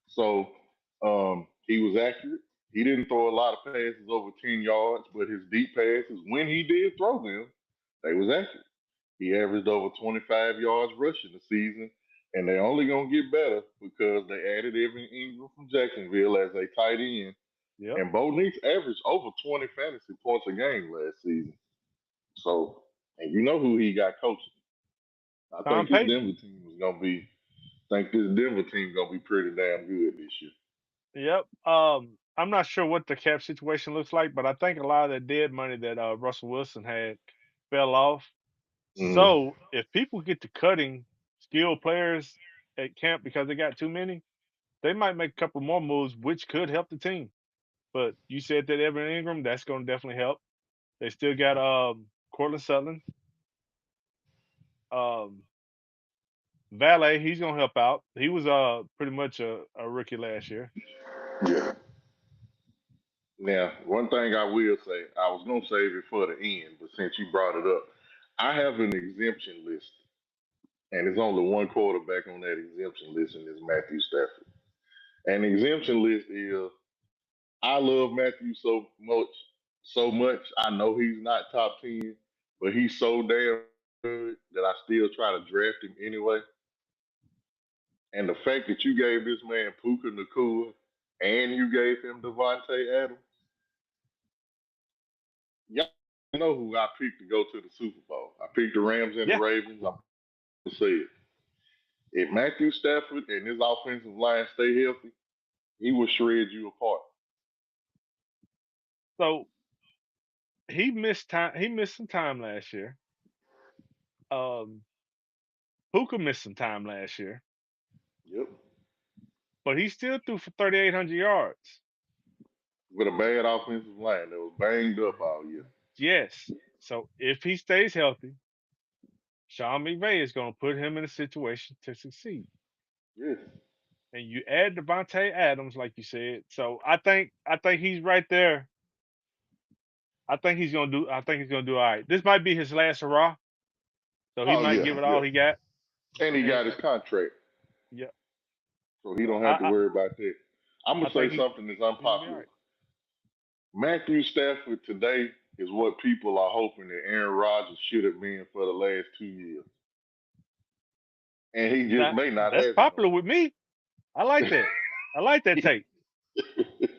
So he was accurate. He didn't throw a lot of passes over 10 yards, but his deep passes, when he did throw them, they was accurate. He averaged over 25 yards rushing the season, and they're only going to get better because they added Evan Ingram from Jacksonville as a tight end. Yep. And Bo Nix averaged over 20 fantasy points a game last season. So, and you know who he got coaching. I Tom think this Payton. Denver team is gonna be. Think this Denver team gonna be pretty damn good this year. Yep. I'm not sure what the cap situation looks like, but I think a lot of that dead money that Russell Wilson had fell off. Mm-hmm. So if people get to cutting skilled players at camp because they got too many, they might make a couple more moves, which could help the team. But you said that Evan Ingram, that's going to definitely help. They still got Cortland Sutton, um, Valet. He's going to help out. He was pretty much a rookie last year. Yeah. Now, one thing I will say, I was gonna save it for the end, but since you brought it up, I have an exemption list, and there's only one quarterback on that exemption list, and it's Matthew Stafford. And the exemption list is I love Matthew so much. I know he's not top 10, but he's so damn good that I still try to draft him anyway. And the fact that you gave this man Puka Nakua and you gave him Devontae Adams, y'all know who I picked to go to the Super Bowl. I picked the Rams and the Yeah. Ravens. I'm gonna say it. If Matthew Stafford and his offensive line stay healthy, he will shred you apart. So he missed time. He missed some time last year. Um, Puka missed some time last year, Yep. but he still threw for 3,800 yards. With a bad offensive line that was banged up all year. Yes. So if he stays healthy, Sean McVay is going to put him in a situation to succeed. Yes. And you add Devontae Adams, like you said. So I think he's right there. I think he's gonna do. I think he's gonna do all right. This might be his last hurrah, so he Oh might yeah, give it yeah. all he got. And he And got his contract, yeah, so he so don't have to worry about that. I'm I gonna think say something that's he's gonna be all unpopular. right. Matthew Stafford today is what people are hoping that Aaron Rodgers should have been for the last 2 years, and he just Now may not that's have it no popular with me. I like that. I like that take. more.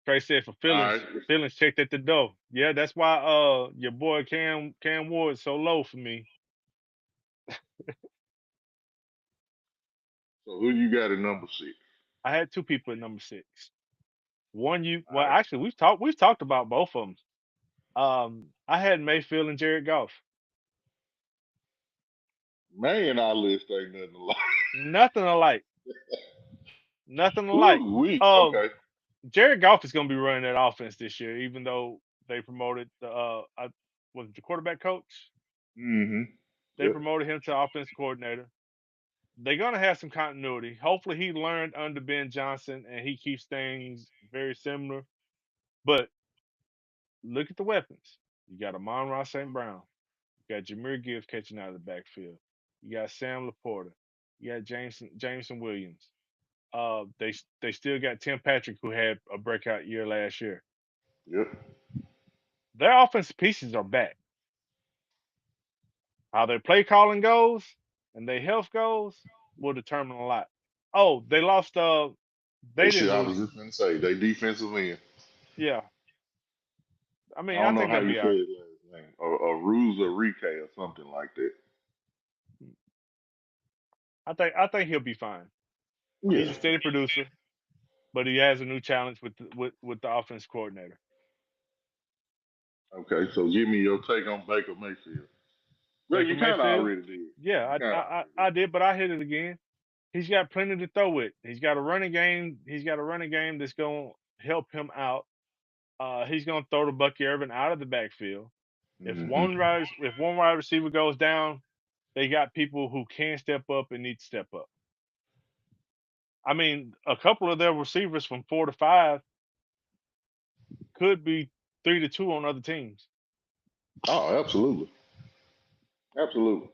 Trey said for All feelings, right. feelings checked at the door. Yeah, that's why your boy Cam Ward is so low for me. So who you got at number 6? I had two people at number six. One All well right. actually we've talked about both of them. I had Mayfield and Jared Goff. Man, our list ain't nothing alike. Nothing alike. Nothing alike. Ooh, we Um, okay. Jared Goff is going to be running that offense this year, even though they promoted was it the quarterback coach? Mm-hmm. They Yep. promoted him to offense coordinator. They're going to have some continuity. Hopefully, he learned under Ben Johnson and he keeps things very similar. But look at the weapons. You got Amon-Ra St. Brown. You got Jameer Gibbs catching out of the backfield. You got Sam Laporta. You got Jameson Williams. They still got Tim Patrick who had a breakout year last year. Yep. Their offensive pieces are back. How their play calling goes and their health goes will determine a lot. Oh, they lost. They They didn't should. I was lose. just gonna say they defensive end. Yeah, I I mean, I don't know think how they'll you be all say right. his last name, or Ruse or Rike or something like that. I think he'll be fine. He's Yeah. a steady producer, but he has a new challenge with the offense coordinator. Okay. So give me your take on Baker Mayfield. Well, Baker you kind of Mayfield. already did. You Yeah, kind of already I did, but I hit it again. He's got plenty to throw with. He's got a running game. He's got a running game that's going to help him out. He's going to throw to Bucky Irvin out of the backfield. did. Mm-hmm. If one wide receiver goes down, they got people who can step up and need to step up. I mean, a couple of their receivers from 4 to 5 could be 3 to 2 on other teams. Oh, absolutely. Absolutely.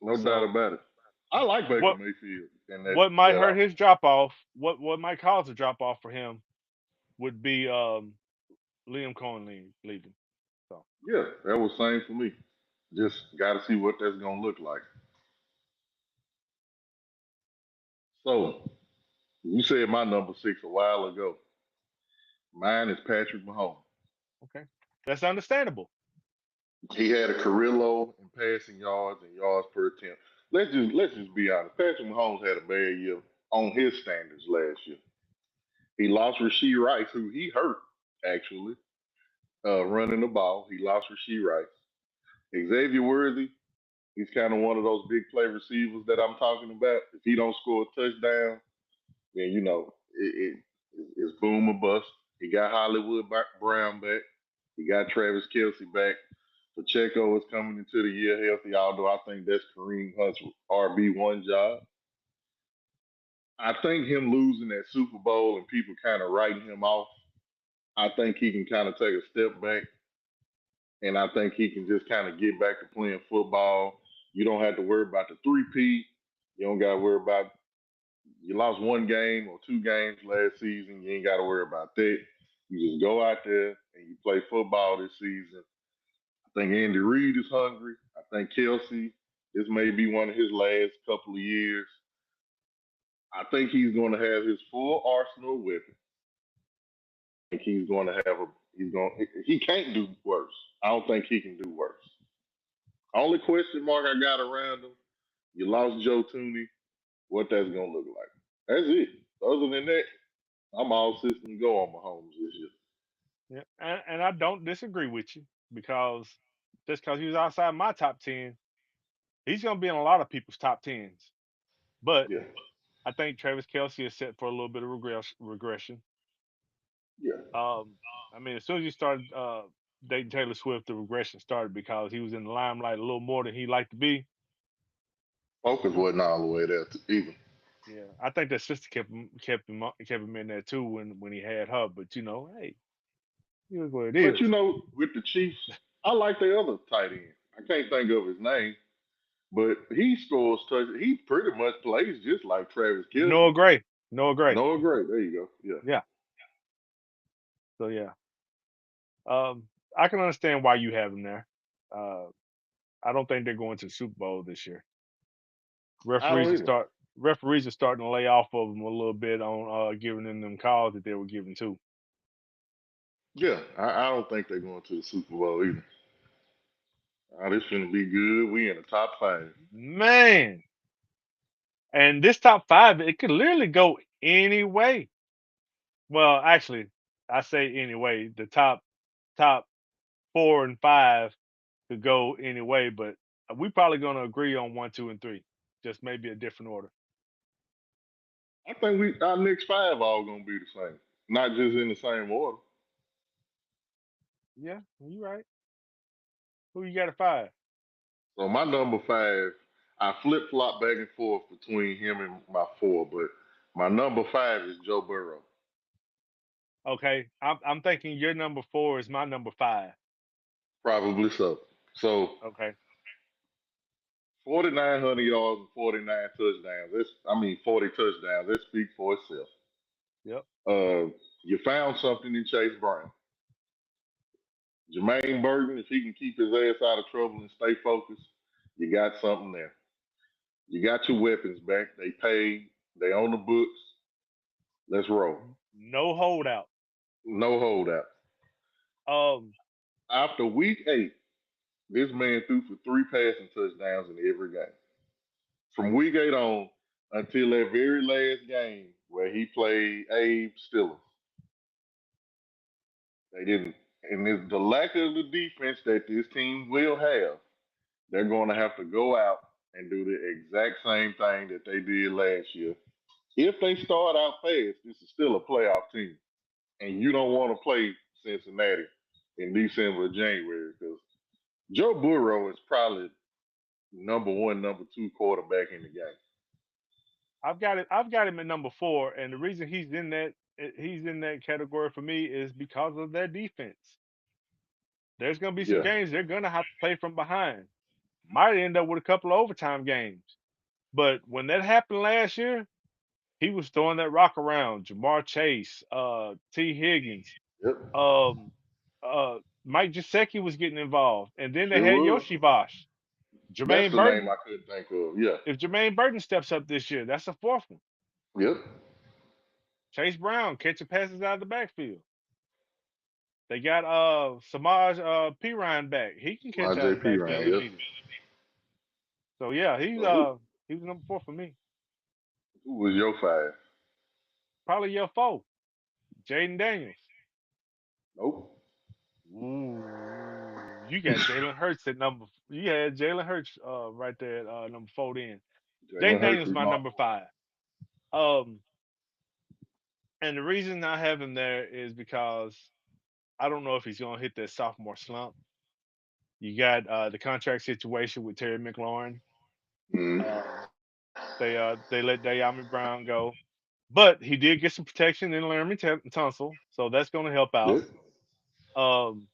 No doubt So about it. I like Baker what Mayfield and that what might that hurt his offense. drop off? What might cause a drop off for him would be Liam Cohen leaving. So Yeah, that was same for me. Just got to see what that's gonna look like. So You said my number 6 a while ago. Mine is Patrick Mahomes. Okay, that's understandable. He had a career low in passing yards and yards per attempt. Let's just be honest. Patrick Mahomes had a bad year on his standards last year. He lost Rasheed Rice, who he hurt actually, running the ball. He lost Rasheed Rice. Xavier Worthy, he's kind of one of those big play receivers that I'm talking about. If he don't score a touchdown, then it's boom or bust. He got Hollywood Brown back. He got Travis Kelsey back. Pacheco is coming into the year healthy, although I think that's Kareem Hunt's RB1 job. I think him losing that Super Bowl and people kind of writing him off, I think he can kind of take a step back, and I think he can just kind of get back to playing football. You don't have to worry about the 3P. You don't got to worry about you lost one game or two games last season. You ain't got to worry about that. You just go out there and you play football this season. I think Andy Reid is hungry. I think Kelsey, this may be one of his last couple of years. I think he's going to have his full arsenal of weapons. I think he's going to have he can't do worse. I don't think he can do worse. Only question mark I got around him, you lost Joe Tooney, what that's going to look like. That's it. Other than that, I'm all system go on Mahomes this year. Yeah, and I don't disagree with you because just because he was outside my top 10, he's going to be in a lot of people's top 10s. But Yeah, I think Travis Kelsey is set for a little bit of regression. yeah. I mean, as soon as you started dating Taylor Swift, the regression started because he was in the limelight a little more than he liked to be. Focus wasn't all the way there either. Yeah, I think that sister kept him in there too when he had her. But hey, it is what it But is. with the Chiefs, I like the other tight end. I can't think of his name, but he scores touch. He pretty much plays just like Travis Noah Kelsey. Gray, Noah Gray. Noah Gray. There you go. Yeah. Yeah. So yeah, I can understand why you have him there. Uh, I don't think they're going to the Super Bowl this year. I Referees don't are either. start referees are starting to lay off of them a little bit on giving them calls that they were giving too. Yeah, I don't think they're going to the Super Bowl either. This gonna be good. We in the top 5. Man, and this top five, it could literally go any way. Well, actually, I say anyway. The top 4 and 5 could go any way, but we probably gonna agree on 1, 2, and 3. Just maybe a different order. I think our next 5 all gonna be the same, not just in the same order. Yeah, you right. Who you got at 5? So my number 5, I flip flop back and forth between him and my 4, but my number 5 is Joe Burrow. Okay, I'm thinking your number 4 is my number 5. Probably so. So Okay. 4,900 yards and 49 touchdowns. 40 touchdowns. That speaks for itself. Yep. You found something in Chase Brown. Jermaine Burton, if he can keep his ass out of trouble and stay focused, you got something there. You got your weapons back. They paid. They on the books. Let's roll. No holdout. No holdout. Um, After week 8, this man threw for 3 passing touchdowns in every game. From week 8 on until that very last game where he played Abe Stiller. They didn't. And it's the lack of the defense that this team will have. They're going to have to go out and do the exact same thing that they did last year. If they start out fast, this is still a playoff team. And you don't want to play Cincinnati in December or January because Joe Burrow is probably number 1, number 2 quarterback in the game. I've got it. I've got him at number 4, and the reason he's in that category for me is because of their defense. There's gonna be some Yeah. games they're gonna have to play from behind. Might end up with a couple of overtime games. But when that happened last year, he was throwing that rock around. Jamar Chase, T. Higgins, Yep. um, Mike Gesicki was getting involved, and then they Sure had was. Yoshi Bosch, That's Jermaine the name Burton. I couldn't think of. Yeah. If Jermaine Burton steps up this year, that's a fourth one. Yep. Chase Brown catching passes out of the backfield. They got Samaj P Ryan back. He can catch out of the JP backfield Ryan, if yep. needed. So yeah, So he's number 4 for me. who was your 5? Probably your 4, Jaden Daniels. Nope. Ooh, you got Jalen Hurts at number. You had Jalen Hurts right there at number 4. Then Jalen Jaden Hurts Daniels is my my number 5. Um, and the reason I have him there is because I don't know if he's gonna hit that sophomore slump. You got the contract situation with Terry McLaurin. mm, Um, they let Dayami Brown go, but he did get some protection in Laramie Tunsil, so that's going to help yeah. out. Um,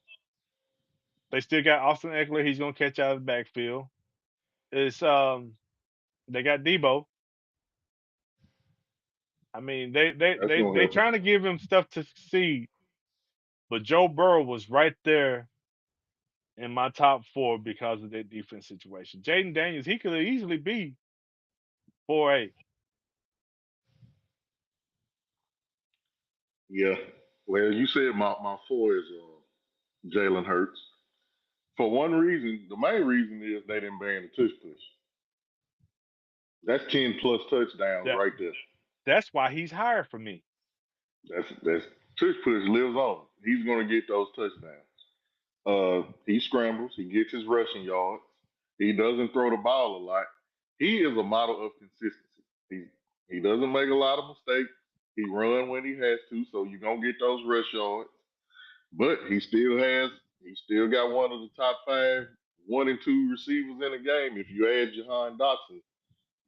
they still got Austin Eckler. He's going to catch out of the backfield. It's they got Debo. I mean, That's gonna they help him. trying to give him stuff to succeed, but Joe Burrow was right there in my top 4 because of that defense situation. Jaden Daniels, he could easily be 4A. Yeah. Well, you said my 4 is Jalen Hurts. For one reason, the main reason is they didn't ban the tush push. That's 10 plus touchdowns That right there. that's why he's higher for me. That's tush push lives on. He's gonna get those touchdowns. He scrambles. He gets his rushing yards. He doesn't throw the ball a lot. He is a model of consistency. He doesn't make a lot of mistakes. He run when he has to, so you're gonna get those rush yards. But he still got one of the top 5, 1 and 2 receivers in the game. If you add Jahan Dotson,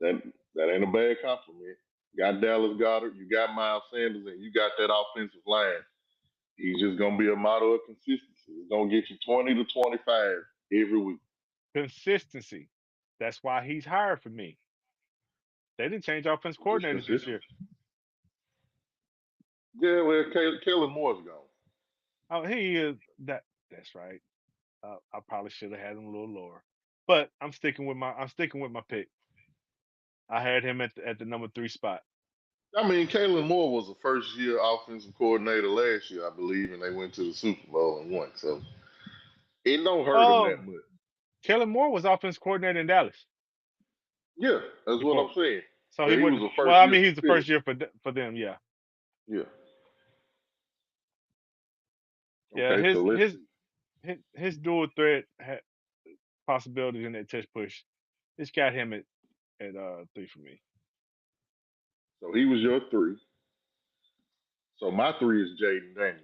that that ain't a bad compliment. You got Dallas Goddard, you got Miles Sanders, and you got that offensive line. He's just gonna be a model of consistency. He's gonna get you 20 to 25 every week. Consistency. That's why he's higher for me. They didn't change offense Just coordinators this consistent. year. Yeah, well, Kellen Moore's gone. Oh, he is that. That's right. I probably should have had him a little lower, but I'm sticking with my pick. I had him at the number 3 spot. I mean, Kalen Moore was a first year offensive coordinator last year, I believe, and they went to the Super Bowl and won. So it don't hurt him that Um, much. Kellen Moore was offense coordinator in Dallas Yeah, that's what before, I'm saying. so he But he was wasn't. a Well, first I year mean, he's the first facility. year for them. Yeah, Yeah. yeah. Okay, so let's see. His dual threat possibilities in that touch push. It's got him at 3 for me. So he was your 3. So my 3 is Jaden Daniels.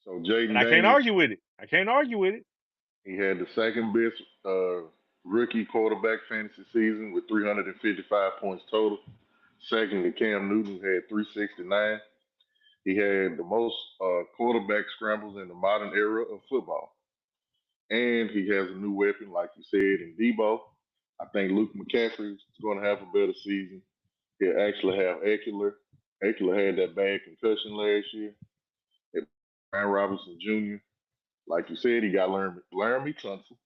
So And Jaden I can't Daniels, argue with it. I can't argue with it. he had the second best rookie quarterback fantasy season with 355 points total. Second to Cam Newton had 369. He had the most quarterback scrambles in the modern era of football. And he has a new weapon, like you said, in Debo. I think Luke McCaffrey is going to have a better season. He'll actually have Eckler. Eckler had that bad concussion last year. Brian Robinson Jr. Like you said, he got Laramie Tunsil.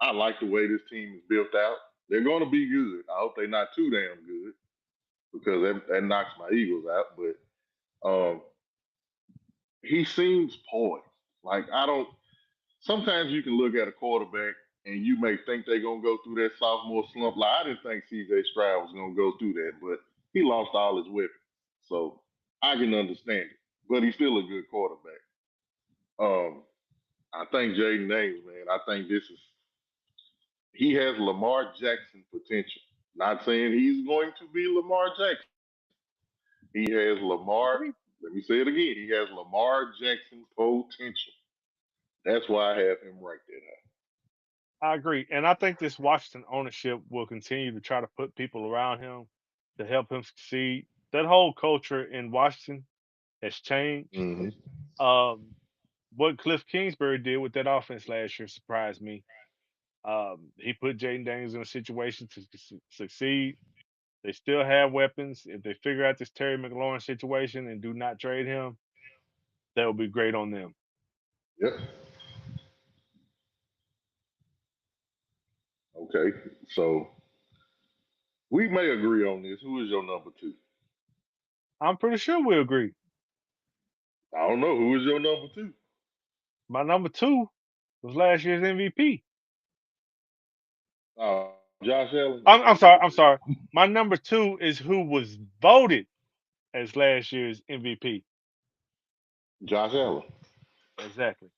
I like the way this team is built out. They're going to be good. I hope they're not too damn good because that knocks my Eagles out. But he seems poised. Like I don't. Sometimes you can look at a quarterback and you may think they're gonna go through that sophomore slump. Like I didn't think C.J. Stroud was gonna go through that, but he lost all his weapons, so I can understand it. But he's still a good quarterback. Um, I think Jaden Daniels, man. I think this is he has Lamar Jackson potential. Not saying he's going to be Lamar Jackson. He has Lamar. Agree. Let me say it again. He has Lamar Jackson potential. That's why I have him right there. I agree, and I think this Washington ownership will continue to try to put people around him to help him succeed. That whole culture in Washington has changed. Mm-hmm. Um, what Cliff Kingsbury did with that offense last year surprised me. He put Jaden Daniels in a situation to succeed. They still have weapons. If they figure out this Terry McLaurin situation and do not trade him, that would be great on them. Yep. Okay. So we may agree on this. Who is your number 2? I'm pretty sure we agree. I don't know who was your number two. My number two was last year's MVP. Josh Allen. I'm sorry. I'm sorry. My number two is who was voted as last year's MVP. Josh Allen. Exactly.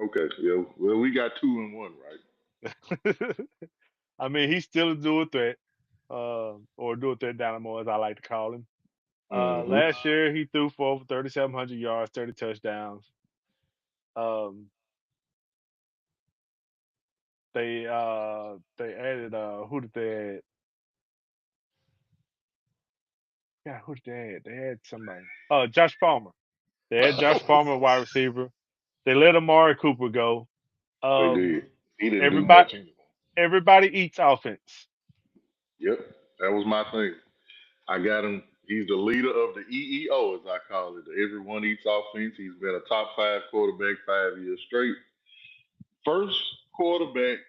Okay, yeah. Well, we got 2-1, right? I mean, he's still a dual threat, or dual threat dynamo, as I like to call him. Mm-hmm. Last year, he threw for over 3,700 yards, 30 touchdowns. Um, they added who did they add? Yeah, who did they add? They had somebody. Josh Palmer. They had Josh Palmer, wide receiver. They let Amari Cooper go. They Um, did. He didn't do everybody much anymore. everybody eats offense. Yep, that was my thing. I got him. He's the leader of the EEO, as I call it. The Everyone Eats Offense. He's been a top five quarterback 5 years straight. First quarterback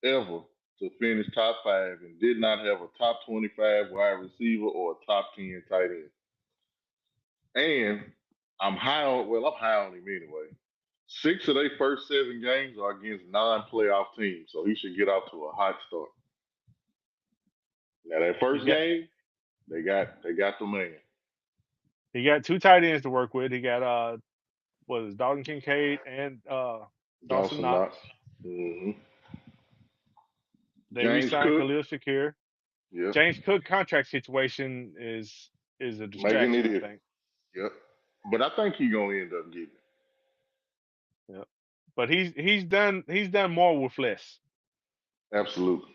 ever to finish top five and did not have a top 25 wide receiver or a top 10 tight end. And I'm high on him anyway. Six of their first 7 games are against non-playoff teams, so he should get off to a hot start. Now that He first got game, they got the man. he got two tight ends to work with. He got was Dalton Kincaid and Dawson Dawson Knox. Knox. Mm-hmm. They James re-signed Cook. Khalil Shakir. Yep. James Cook contract situation is a Making distraction, it I is. think. Yep. But I think he's gonna end up getting it. Yeah. But he's done more with less. Absolutely.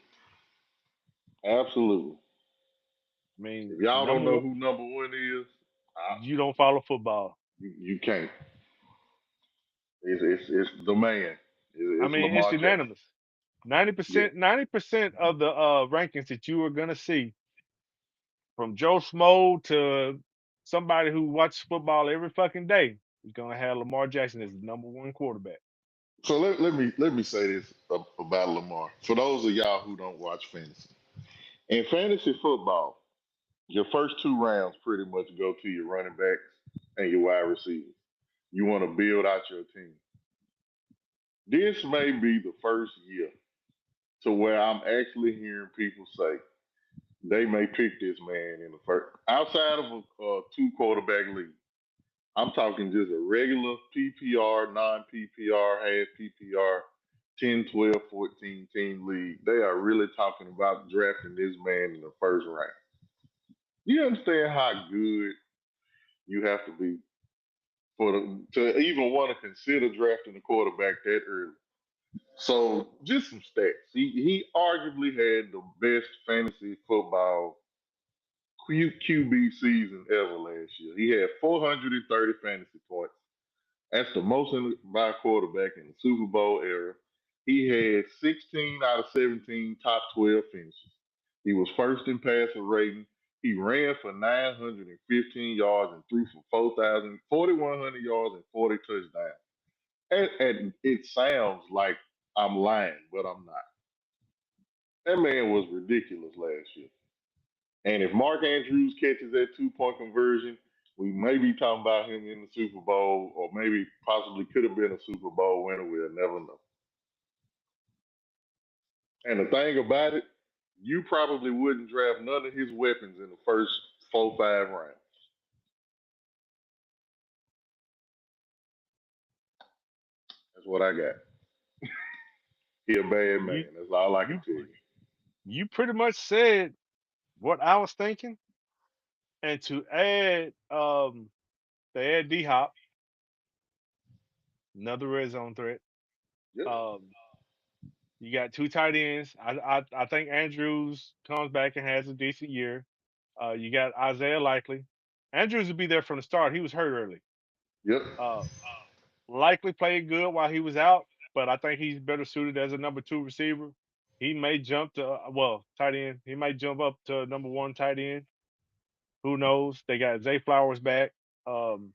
Absolutely. I mean, If y'all don't number know one, who number one is, you don't follow football. you can't. It's the man. I It's mean, it's Lamar Jackson. unanimous. 90 Yeah. percent 90% of the rankings that you are gonna see, from Joe Smo to somebody who watches football every fucking day, is gonna have Lamar Jackson as the number one quarterback. So let me say this about Lamar. For those of y'all who don't watch fantasy, in fantasy football, your first 2 rounds pretty much go to your running backs and your wide receivers. You want to build out your team. This may be the first year to where I'm actually hearing people say they may pick this man in the first, outside of a 2 quarterback league. I'm talking just a regular PPR, non PPR, half PPR, 10, 12, 14 team league. They are really talking about drafting this man in the first round. You understand how good you have to be to even want to consider drafting a quarterback that early. So just some stats. He arguably had the best fantasy football QB season ever last year. He had 430 fantasy points. That's the most by a quarterback in the Super Bowl era. He had 16 out of 17 top 12 finishes. He was first in passer rating. He ran for 915 yards and threw for 4,100 yards and 40 touchdowns. And it sounds like I'm lying, but I'm not. That man was ridiculous last year. And if Mark Andrews catches that 2 point conversion, we may be talking about him in the Super Bowl, or maybe possibly could have been a Super Bowl winner. We'll never know. And the thing about it, you probably wouldn't draft none of his weapons in the first 4, 5 rounds. That's what I got. He a bad You man. That's all I can you tell you. you pretty much said what I was thinking. And to add, they add D Hop, another red zone threat. Yep. Um, you got two tight ends. I think Andrews comes back and has a decent year. You got Isaiah Likely. Andrews will be there from the start. He was hurt early. Yep. Uh, Likely played good while he was out, but I think he's better suited as a number two receiver. He may jump to tight end. He might jump up to number one tight end. Who knows? They got Zay Flowers back. Um,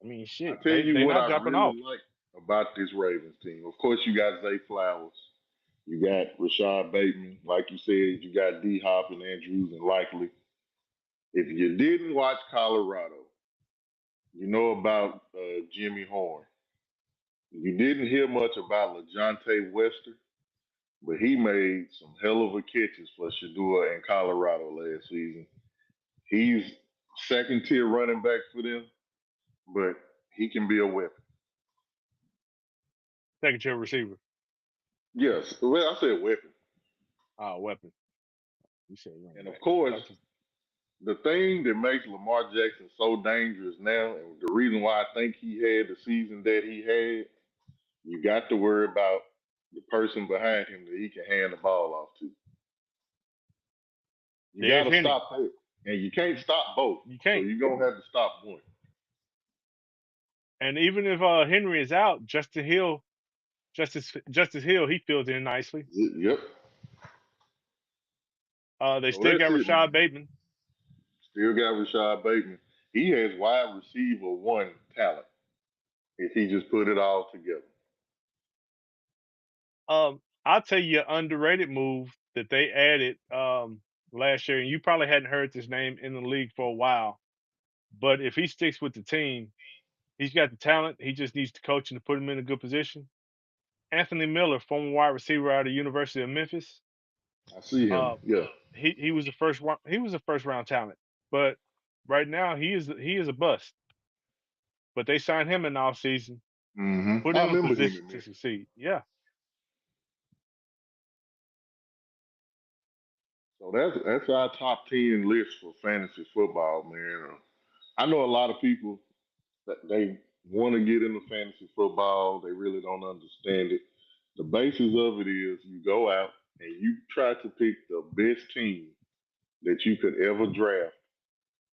I mean, I shit, tell they you they what not I dropping off. really like about this Ravens team. Of course, you got Zay Flowers. You got Rashad Bateman. Like you said, you got D Hop and Andrews and Likely. If you didn't watch Colorado, you know about Jimmy Horn. You didn't hear much about LaJohntay Wester, but he made some hell of a catches for Shadua in Colorado last season. He's second tier running back for them, but he can be a weapon. Second tier receiver. Yes, well, I said weapon. Weapon. You said running And back. of course, the thing that makes Lamar Jackson so dangerous now, and the reason why I think he had the season that he had, you got to worry about the person behind him that he can hand the ball off to. You got to stop that. And you can't stop both. You can't. So you're going to have to stop one. And even if Henry is out, Justice Hill, he fills in nicely. Yep. They still got Rashad Bateman. Still got Rashad Bateman. He has wide receiver one talent if he just put it all together. I'll tell you an underrated move that they added last year, and you probably hadn't heard this name in the league for a while. But if he sticks with the team, he's got the talent. He just needs the coaching to put him in a good position. Anthony Miller, former wide receiver out of the University of Memphis. I see him. Yeah. He was a first round talent, but right now he is a bust. But they signed him in the offseason, put him in position to succeed. Yeah. So that's our top 10 list for fantasy football, man. I know a lot of people that they want to get into fantasy football. They really don't understand it. The basis of it is you go out and you try to pick the best team that you could ever draft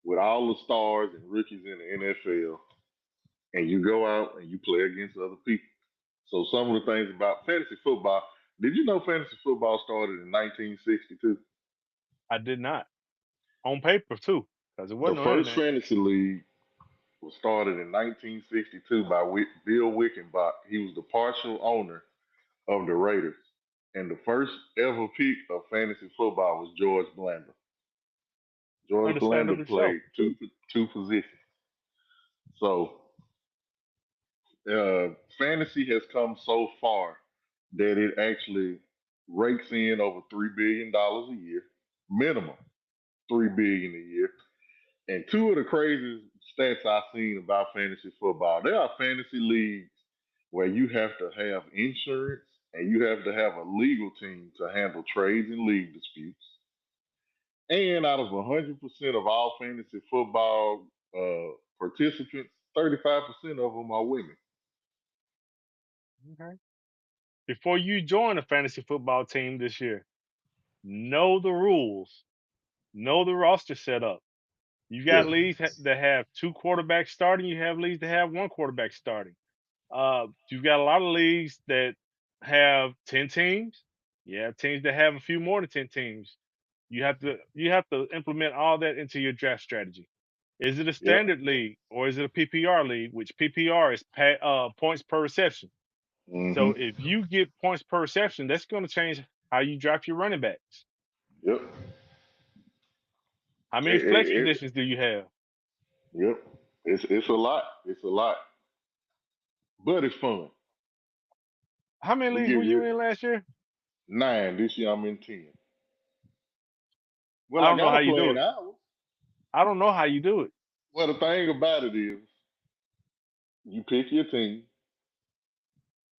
with all the stars and rookies in the NFL, and you go out and you play against other people. So some of the things about fantasy football, did you know fantasy football started in 1962? I did not. On paper too, because it wasn't The on first internet. fantasy league was started in 1962 by Bill Wickenbach. He was the partial owner of the Raiders. And the first ever pick of fantasy football was George Blanda. George Blanda played two positions. So fantasy has come so far that it actually rakes in over $3 billion a year, minimum $3 billion a year. And two of the craziest stats I've seen about fantasy football, there are fantasy leagues where you have to have insurance and you have to have a legal team to handle trades and league disputes. And out of 100% of all fantasy football participants, 35% of them are women. Okay. Before you join a fantasy football team this year, know the rules, know the roster setup. You got leagues that have two quarterbacks starting. You have leagues that have one quarterback starting. You've got a lot of leagues that have 10 teams. You have teams that have a few more than 10 teams. You have to implement all that into your draft strategy. Is it a standard league or is it a PPR league? Which PPR is points per reception. Mm-hmm. So if you get points per reception, that's going to change how you draft your running backs. Yep. How many flex positions do you have? Yep. It's a lot. It's a lot. But it's fun. How many leagues were you in last year? 9. This year I'm in 10. Well, I don't know how you do it. I don't know how you do it. Well, the thing about it is, you pick your team.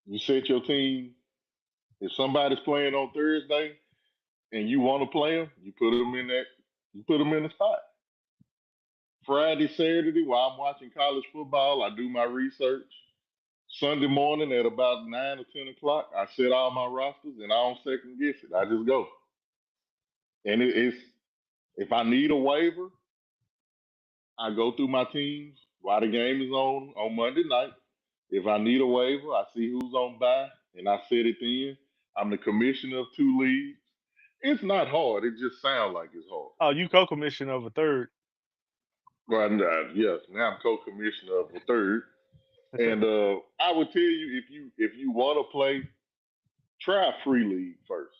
You set your team. If somebody's playing on Thursday and you want to play them, you put them in that. You put them in the spot. Friday, Saturday, while I'm watching college football, I do my research. Sunday morning at about 9 or 10 o'clock, I set all my rosters and I don't second guess it. I just go. And it's if I need a waiver, I go through my teams while the game is on Monday night. If I need a waiver, I see who's on bye and I set it in. I'm the commissioner of 2 leagues. It's not hard. It just sounds like it's hard. Oh, you co-commissioner of a third. Well, yes. Now I'm co-commissioner of a third. And I would tell you if you want to play, try a free league first.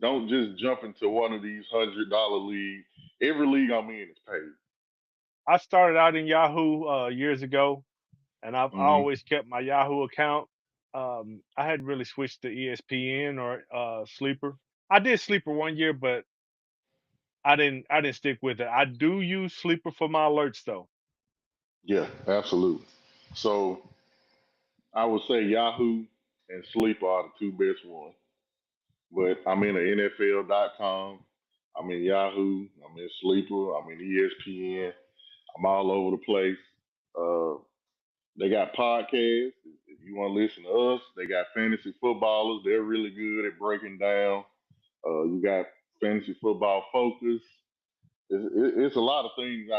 Don't just jump into one of these $100 leagues. Every league I'm in is paid. I started out in Yahoo years ago, and I've Hmm. always kept my Yahoo account. I hadn't really switched to ESPN or Sleeper. I did Sleeper one year, but I didn't stick with it. I do use Sleeper for my alerts though. Yeah, absolutely. So I would say Yahoo and Sleep are the two best ones. But I'm in the NFL.com. I'm in Yahoo. I'm in Sleeper. I'm in ESPN. I'm all over the place. Uh, they got podcasts. If you want to listen to us, they got fantasy footballers. They're really good at breaking down. You got fantasy football focus. It's a lot of things.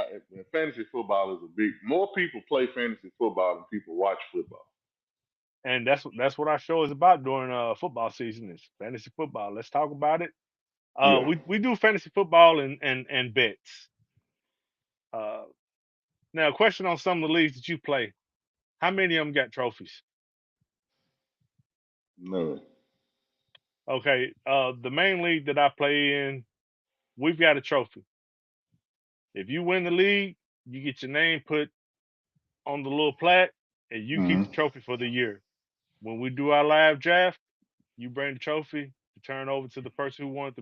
Fantasy football is a big. More people play fantasy football than people watch football. And that's what our show is about during football season is fantasy football. Let's talk about it. Yeah. We do fantasy football and bets. Uh, Now, a question on some of the leagues that you play. How many of them got trophies? None. Okay, the main league that I play in, we've got a trophy. If you win the league, you get your name put on the little plaque, and you keep the Hmm. trophy for the year. When we do our live draft, you bring the trophy to turn over to the person who won it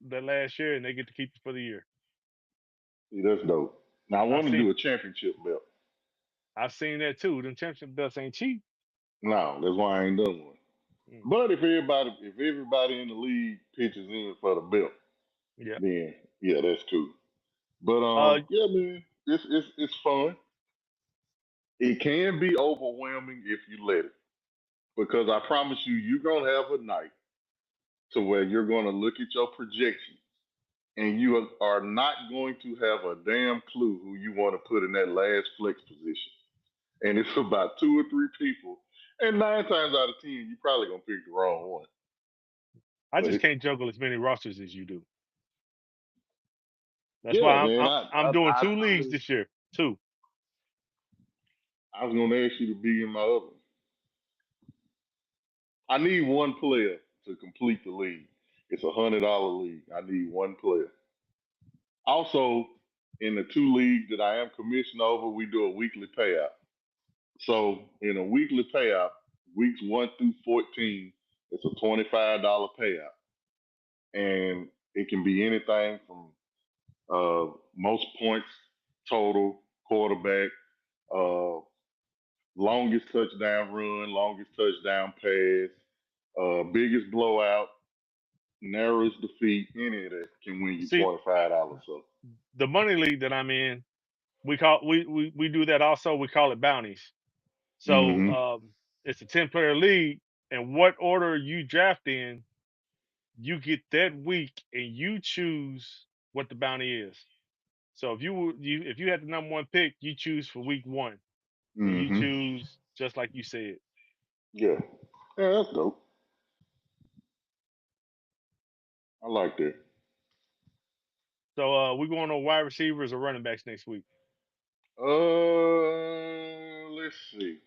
that last year, and they get to keep it for the year. See, that's dope. Now I I've want to seen do a championship belt. I've seen that too. Them championship belts ain't cheap. No, that's why I ain't done one. Mm, But if everybody in the league pitches in for the belt, yeah. then yeah, that's cool. But Uh, yeah, man, it's fun. It can be overwhelming if you let it, because I promise you, you're gonna have a night to where you're gonna look at your projection and you are not going to have a damn clue who you want to put in that last flex position. And it's about two or three people, and 9 times out of 10, you probably gonna pick the wrong one. I But just it, can't juggle as many rosters as you do. That's why yeah, I'm man, I'm, I I'm I, doing I, two I, leagues was, this year. Two. I was gonna ask you to be in my other. I need one player to complete the league. It's $100 league. I need one player. Also, in the two leagues that I am commissioned over, we do a weekly payout. So in a weekly payout, weeks 1 through 14, it's a $25 payout, and it can be anything from most points total, quarterback, uh, longest touchdown run, longest touchdown pass, biggest blowout, narrowest defeat. Any of that can win you See, $25. So. the money league that I'm in, we do that also. We call it bounties. So Hmm. it's a 10-player league, and what order you draft in, you get that week, and you choose what the bounty is. So if you had the number one pick, you choose for week one, and you Hmm. choose just like you said. Yeah. Yeah, that's dope. I like that. So we're going on wide receivers or running backs next week. Let's see.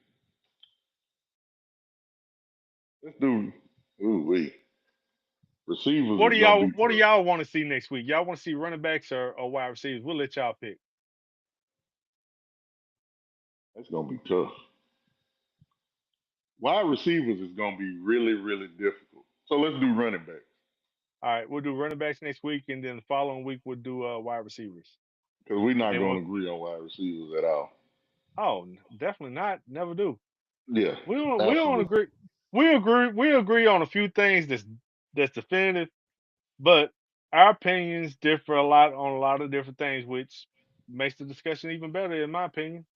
Let's do. Ooh, wait. Receivers What do is gonna y'all be What do tough. y'all want to see next week? Y'all want to see running backs or wide receivers? We'll let y'all pick. That's gonna be tough. Wide receivers is gonna be really, really difficult. So let's do running backs All right, we'll do running backs next week, and then the following week we'll do wide receivers. because we're And not then gonna agree on wide receivers at all. definitely not. Never do. Yeah, We don't absolutely. agree. We agree on a few things that's definitive, but our opinions differ a lot on a lot of different things, which makes the discussion even better, in my opinion.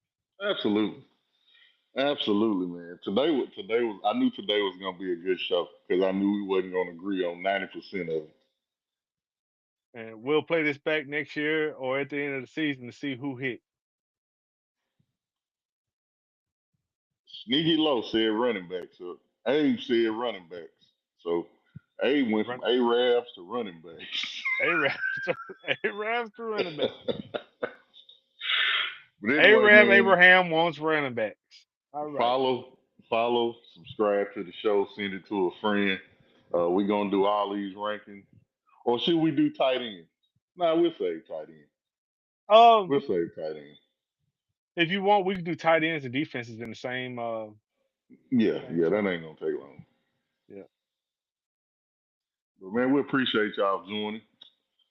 Absolutely. Absolutely, man. Today was I knew today was gonna be a good show because I knew we wasn't gonna agree on 90% of it. And we'll play this back next year or at the end of the season to see who hit. Sneaky Low said running backs. So Abe said running backs. So Abe went from Run Arabs to running backs. Arab, Arab's the running back. But anyway, Arab man, Abraham wants running backs. All right. follow, follow, subscribe to the show, send it to a friend. We gonna do all these rankings, or should we do tight ends? Nah, we'll save tight end. Um, We'll save tight end. if you want, we can do tight ends and defenses in the same Yeah, same that show. ain't gonna take long. Yeah. But man, we appreciate y'all joining.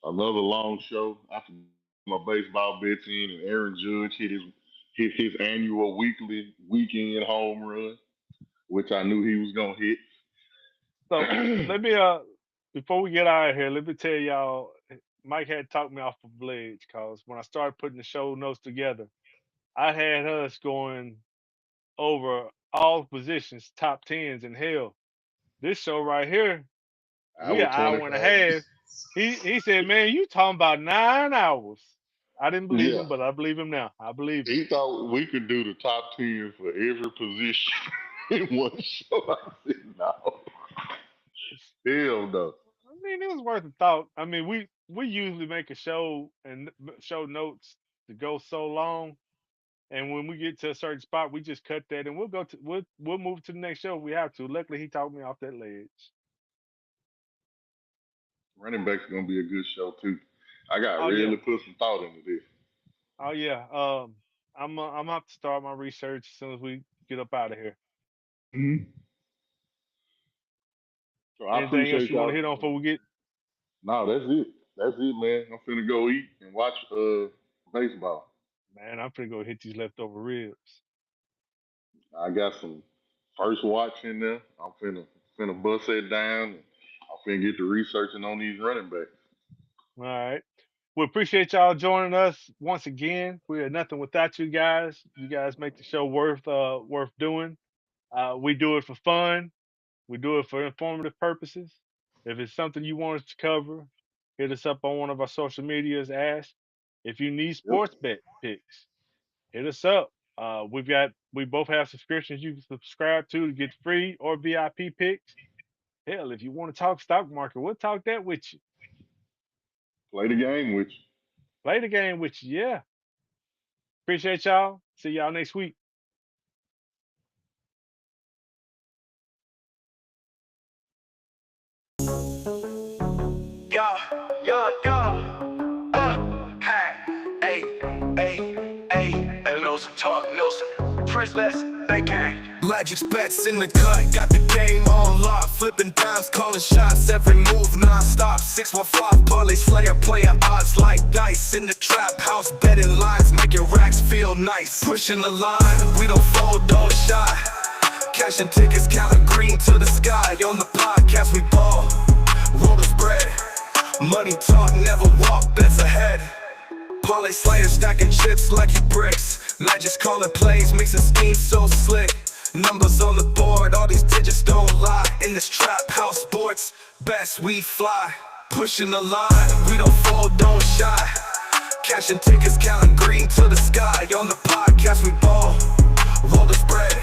Another long show. I forgot my baseball bets in, and Aaron Judge hit his annual weekend home run, which I knew he was gonna hit. So let me before we get out of here, let me tell y'all, Mike had talked me off of ledge because when I started putting the show notes together, I had us going over all positions, top tens, and hell, this show right here, we Hour an hour and a 25. half. He said, "Man, you talking about 9 hours?" I didn't believe Yeah. him, but I believe him now. I believe him. He thought we could do the top 10 for every position in one show. I said, no. Hell no. I mean, it was worth a thought. I mean, we usually make a show and show notes to go so long, and when we get to a certain spot, we just cut that and we'll move to the next show if we have to. Luckily, he talked me off that ledge. Running back's going to be a good show, too. I got Oh yeah, really put some thought into this. oh yeah. I'm gonna have to start my research as soon as we get up out of here. Mm-hmm. So I Anything else appreciate you want to y'all. hit on before we get? No, that's it. That's it, man. I'm finna go eat and watch baseball. Man, I'm finna go hit these leftover ribs. I got some first watch in there. I'm finna bust it down. And I'm finna get to researching on these running backs. All right. We appreciate y'all joining us once again. We are nothing without you guys. You guys make the show worth doing. We do it for fun. We do it for informative purposes. If it's something you want us to cover, hit us up on one of our social medias. Ask if you need Yep. sports bet picks. Hit us up. We both have subscriptions you can subscribe to get free or VIP picks. Hell, if you want to talk stock market, we'll talk that with you. Play the game with you. Play the game with you. Yeah. Appreciate y'all. See y'all next week. Yo, yo, yo. Hey, hey, know some talk, know some priceless, they gang. Magic's bets in the cut, got the game on lock. Flipping dimes, calling shots, every move non-stop. 615 parlay slayer, player odds like dice. In the trap house, betting lines, making racks feel nice. Pushing the line, we don't fold, don't shy. Cashing tickets, counting green to the sky. On the podcast, we ball, roll the spread. Money talk, never walk, bets ahead. Parlay slayer stacking chips like you bricks. Magic's calling plays, mixing schemes so slick. Numbers on the board, all these digits don't lie. In this trap house sports, best we fly. Pushing the line, we don't fold, don't shy. Cashing tickets, counting green to the sky. On the podcast, we ball, roll the spread.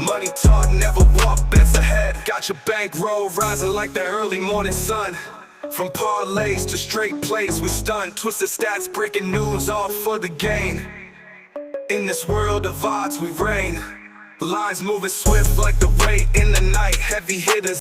Money talk, never walk, bets ahead. Got your bankroll rising like the early morning sun. From parlays to straight plays, we stun. Twisted stats, breaking news, all for the gain. In this world of odds, we reign. Lines moving swift like the rain in the night. Heavy hitters